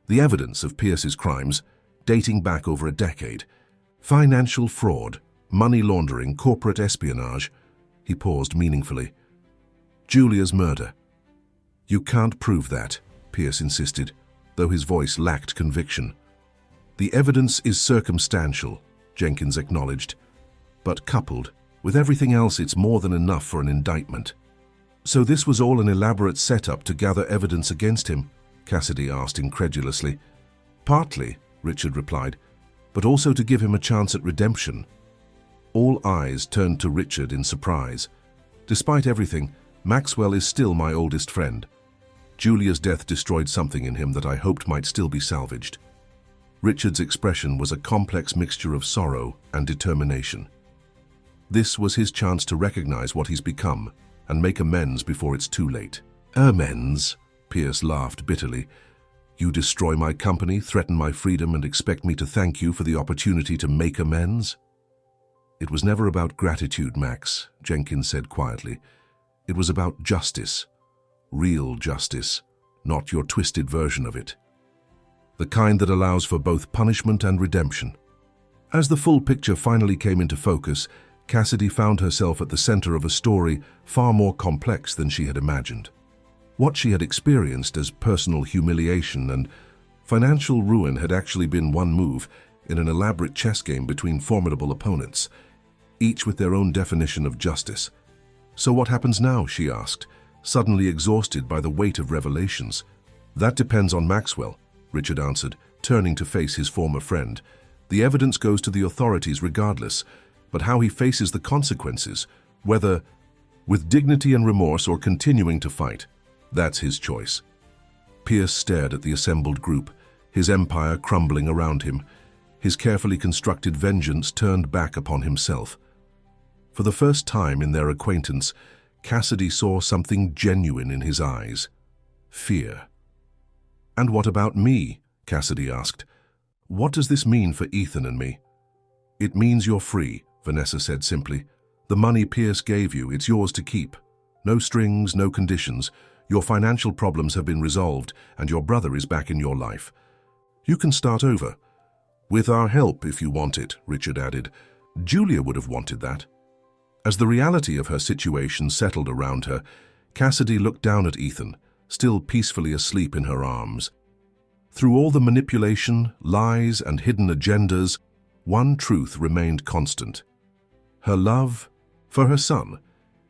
the evidence of Pierce's crimes, dating back over a decade. Financial fraud, money laundering, corporate espionage. He paused meaningfully. Julia's murder. You can't prove that, Pierce insisted, though his voice lacked conviction. The evidence is circumstantial, Jenkins acknowledged, but coupled with everything else, it's more than enough for an indictment. So this was all an elaborate setup to gather evidence against him? Cassidy asked incredulously. Partly, Richard replied, but also to give him a chance at redemption. All eyes turned to Richard in surprise. Despite everything, Maxwell is still my oldest friend. Julia's death destroyed something in him that I hoped might still be salvaged. Richard's expression was a complex mixture of sorrow and determination. This was his chance to recognize what he's become and make amends before it's too late. Amends? Pierce laughed bitterly. You destroy my company, threaten my freedom, and expect me to thank you for the opportunity to make amends? It was never about gratitude, Max, Jenkins said quietly. It was about justice. Real justice, not your twisted version of it. The kind that allows for both punishment and redemption. As the full picture finally came into focus, Cassidy found herself at the center of a story far more complex than she had imagined. What she had experienced as personal humiliation and financial ruin had actually been one move in an elaborate chess game between formidable opponents, each with their own definition of justice. So what happens now, she asked, suddenly exhausted by the weight of revelations. That depends on Maxwell, Richard answered, turning to face his former friend. The evidence goes to the authorities regardless, but how he faces the consequences, whether with dignity and remorse or continuing to fight, that's his choice. Pierce stared at the assembled group, his empire crumbling around him, his carefully constructed vengeance turned back upon himself. For the first time in their acquaintance, Cassidy saw something genuine in his eyes. Fear. And what about me? Cassidy asked. What does this mean for Ethan and me? It means you're free, Vanessa said simply. The money Pierce gave you, it's yours to keep. No strings, no conditions. Your financial problems have been resolved and your brother is back in your life. You can start over. With our help, if you want it, Richard added. Julia would have wanted that. As the reality of her situation settled around her, Cassidy looked down at Ethan, still peacefully asleep in her arms. Through all the manipulation, lies, and hidden agendas, one truth remained constant: her love for her son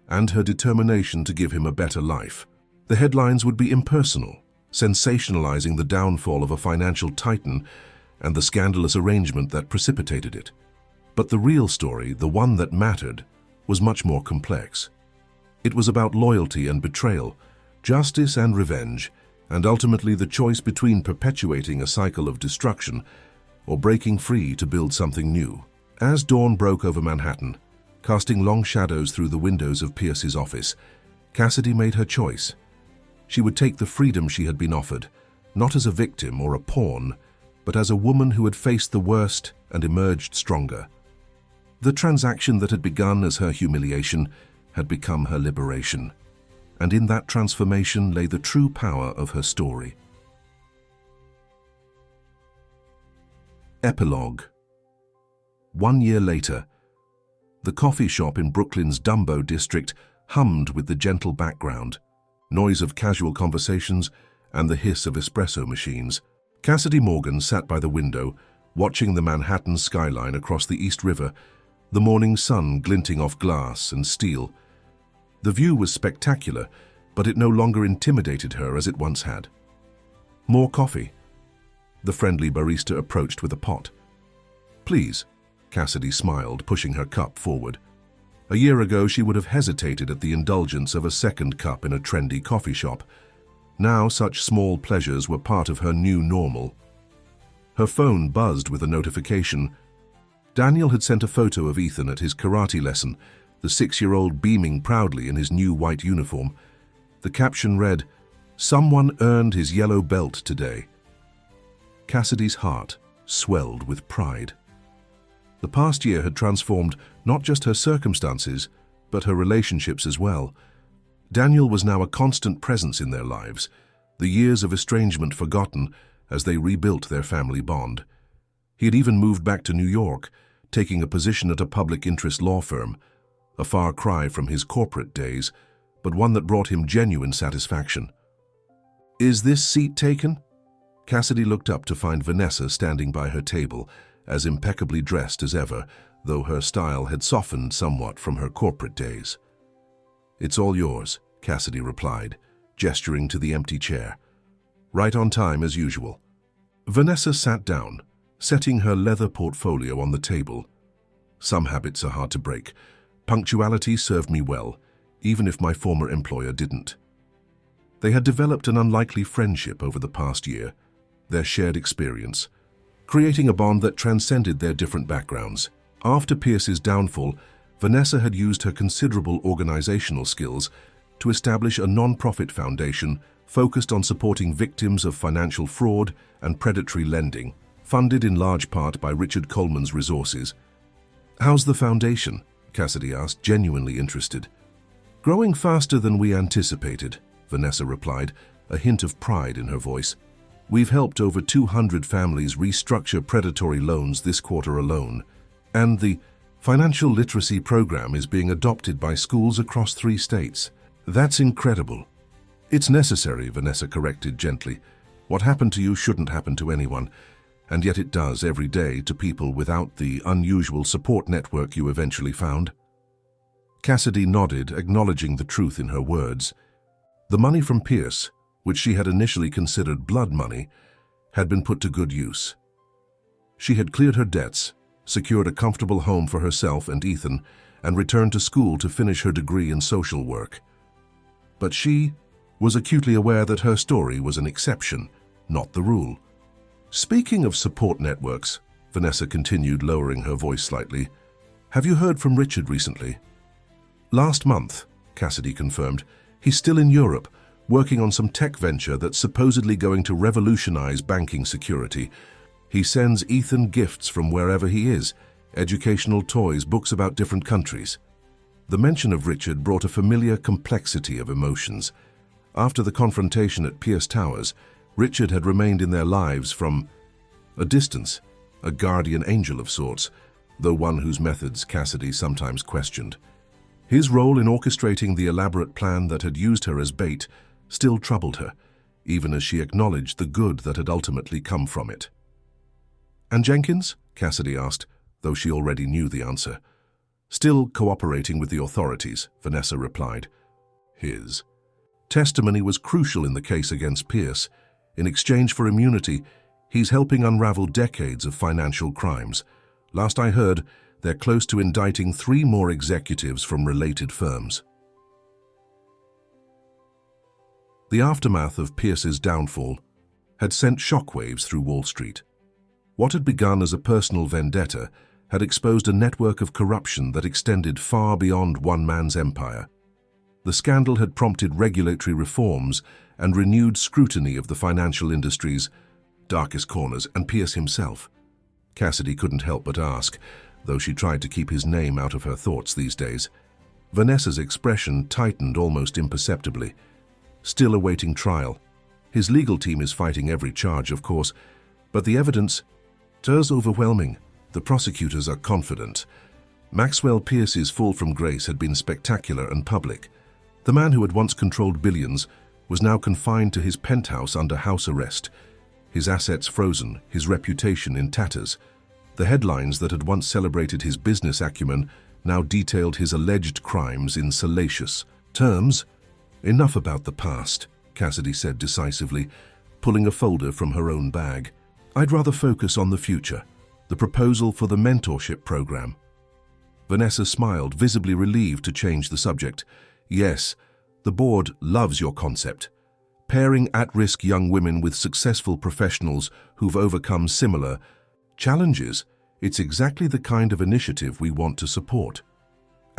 and her determination to give him a better life. The headlines would be impersonal, sensationalizing the downfall of a financial titan and the scandalous arrangement that precipitated it. But the real story, the one that mattered, was much more complex. It was about loyalty and betrayal, justice and revenge, and ultimately the choice between perpetuating a cycle of destruction or breaking free to build something new. As dawn broke over Manhattan, casting long shadows through the windows of Pierce's office, Cassidy made her choice. She would take the freedom she had been offered, not as a victim or a pawn, but as a woman who had faced the worst and emerged stronger. The transaction that had begun as her humiliation had become her liberation, and in that transformation lay the true power of her story. Epilogue. 1 year later, the coffee shop in Brooklyn's Dumbo district hummed with the gentle background, noise of casual conversations and the hiss of espresso machines. Cassidy Morgan sat by the window, watching the Manhattan skyline across the East River, the morning sun glinting off glass and steel. The view was spectacular, but it no longer intimidated her as it once had. More coffee. The friendly barista approached with a pot. Please, Cassidy smiled, pushing her cup forward. A year ago, she would have hesitated at the indulgence of a second cup in a trendy coffee shop. Now, such small pleasures were part of her new normal. Her phone buzzed with a notification. Daniel had sent a photo of Ethan at his karate lesson, the 6-year-old beaming proudly in his new white uniform. The caption read, "Someone earned his yellow belt today." Cassidy's heart swelled with pride. The past year had transformed not just her circumstances, but her relationships as well. Daniel was now a constant presence in their lives, the years of estrangement forgotten as they rebuilt their family bond. He had even moved back to New York, taking a position at a public interest law firm, a far cry from his corporate days, but one that brought him genuine satisfaction. "Is this seat taken?" Cassidy looked up to find Vanessa standing by her table, as impeccably dressed as ever, though her style had softened somewhat from her corporate days. "It's all yours," Cassidy replied, gesturing to the empty chair. "Right on time as usual." Vanessa sat down, setting her leather portfolio on the table. Some habits are hard to break. Punctuality served me well, even if my former employer didn't. They had developed an unlikely friendship over the past year, their shared experience, creating a bond that transcended their different backgrounds. After Pierce's downfall, Vanessa had used her considerable organizational skills to establish a non-profit foundation focused on supporting victims of financial fraud and predatory lending, funded in large part by Richard Coleman's resources. "How's the foundation?" Cassidy asked, genuinely interested. "Growing faster than we anticipated," Vanessa replied, a hint of pride in her voice. "We've helped over 200 families restructure predatory loans this quarter alone, and the financial literacy program is being adopted by schools across 3 states. That's incredible." "It's necessary," Vanessa corrected gently. "What happened to you shouldn't happen to anyone, and yet it does every day to people without the unusual support network you eventually found." Cassidy nodded, acknowledging the truth in her words. The money from Pierce, which she had initially considered blood money, had been put to good use. She had cleared her debts, secured a comfortable home for herself and Ethan, and returned to school to finish her degree in social work. But she was acutely aware that her story was an exception, not the rule. "Speaking of support networks," Vanessa continued, lowering her voice slightly, "have you heard from Richard recently?" "Last month," Cassidy confirmed. "He's still in Europe, working on some tech venture that's supposedly going to revolutionize banking security. He sends Ethan gifts from wherever he is, educational toys, books about different countries." The mention of Richard brought a familiar complexity of emotions. After the confrontation at Pierce Towers, Richard had remained in their lives from a distance, a guardian angel of sorts, though one whose methods Cassidy sometimes questioned. His role in orchestrating the elaborate plan that had used her as bait still troubled her, even as she acknowledged the good that had ultimately come from it. "And Jenkins?" Cassidy asked, though she already knew the answer. "Still cooperating with the authorities," Vanessa replied. His testimony was crucial in the case against Pierce. In exchange for immunity, he's helping unravel decades of financial crimes. Last I heard, they're close to indicting 3 more executives from related firms. The aftermath of Pierce's downfall had sent shockwaves through Wall Street. What had begun as a personal vendetta had exposed a network of corruption that extended far beyond one man's empire. The scandal had prompted regulatory reforms and renewed scrutiny of the financial industry's darkest corners and Pierce himself. Cassidy couldn't help but ask, though she tried to keep his name out of her thoughts these days. Vanessa's expression tightened almost imperceptibly. Still awaiting trial. His legal team is fighting every charge, of course, but the evidence is overwhelming. The prosecutors are confident. Maxwell Pierce's fall from grace had been spectacular and public. The man who had once controlled billions was now confined to his penthouse under house arrest, his assets frozen, his reputation in tatters. The headlines that had once celebrated his business acumen now detailed his alleged crimes in salacious terms. "Enough about the past," Cassidy said decisively, pulling a folder from her own bag. "I'd rather focus on the future, the proposal for the mentorship program." Vanessa smiled, visibly relieved to change the subject. "Yes, the board loves your concept. Pairing at-risk young women with successful professionals who've overcome similar challenges, it's exactly the kind of initiative we want to support."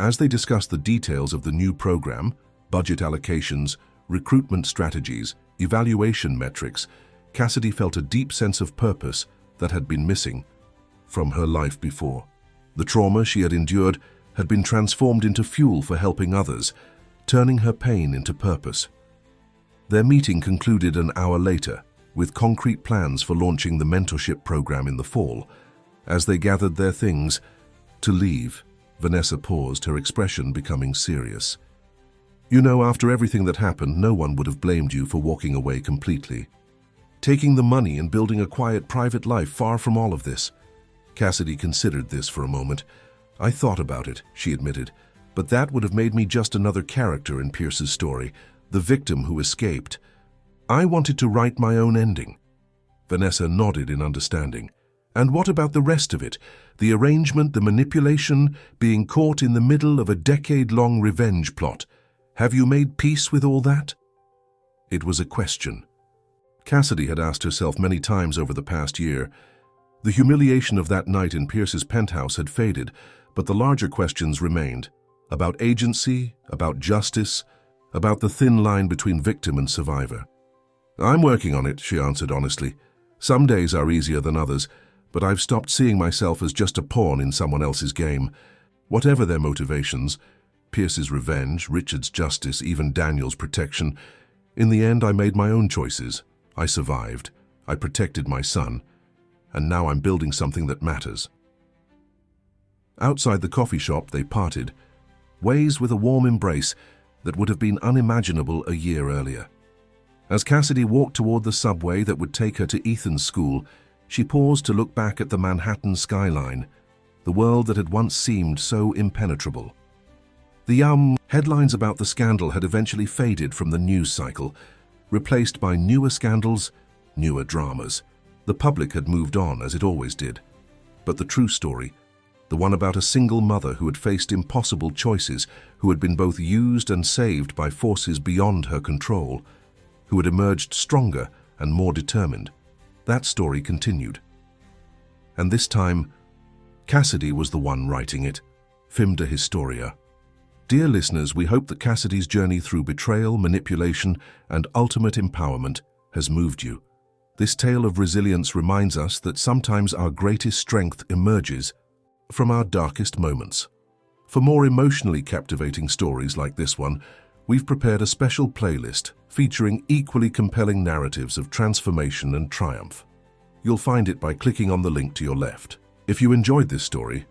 As they discussed the details of the new program, budget allocations, recruitment strategies, evaluation metrics, Cassidy felt a deep sense of purpose that had been missing from her life before. The trauma she had endured had been transformed into fuel for helping others, turning her pain into purpose. Their meeting concluded an hour later, with concrete plans for launching the mentorship program in the fall. As they gathered their things to leave, Vanessa paused, her expression becoming serious. "You know, after everything that happened, no one would have blamed you for walking away completely. Taking the money and building a quiet private life far from all of this." Cassidy considered this for a moment. "I thought about it," she admitted, "but that would have made me just another character in Pierce's story, the victim who escaped. I wanted to write my own ending." Vanessa nodded in understanding. "And what about the rest of it? The arrangement, the manipulation, being caught in the middle of a decade-long revenge plot. Have you made peace with all that?" It was a question Cassidy had asked herself many times over the past year. The humiliation of that night in Pierce's penthouse had faded, but the larger questions remained. About agency, about justice, about the thin line between victim and survivor. "I'm working on it," she answered honestly. "Some days are easier than others, but I've stopped seeing myself as just a pawn in someone else's game. Whatever their motivations, Pierce's revenge, Richard's justice, even Daniel's protection, in the end I made my own choices. I survived. I protected my son. And now I'm building something that matters." Outside the coffee shop, they parted, ways with a warm embrace that would have been unimaginable a year earlier. As Cassidy walked toward the subway that would take her to Ethan's school, she paused to look back at the Manhattan skyline, the world that had once seemed so impenetrable. The headlines about the scandal had eventually faded from the news cycle, replaced by newer scandals, newer dramas. The public had moved on, as it always did. But the true story, the one about a single mother who had faced impossible choices, who had been both used and saved by forces beyond her control, who had emerged stronger and more determined, that story continued. And this time, Cassidy was the one writing it, Fim de Historia. Dear listeners, we hope that Cassidy's journey through betrayal, manipulation, and ultimate empowerment has moved you. This tale of resilience reminds us that sometimes our greatest strength emerges from our darkest moments. For more emotionally captivating stories like this one, we've prepared a special playlist featuring equally compelling narratives of transformation and triumph. You'll find it by clicking on the link to your left. If you enjoyed this story,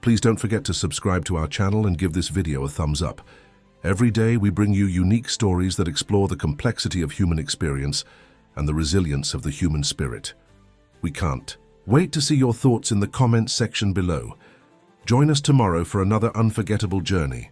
please don't forget to subscribe to our channel and give this video a thumbs up. Every day we bring you unique stories that explore the complexity of human experience and the resilience of the human spirit. We can't wait to see your thoughts in the comments section below. Join us tomorrow for another unforgettable journey.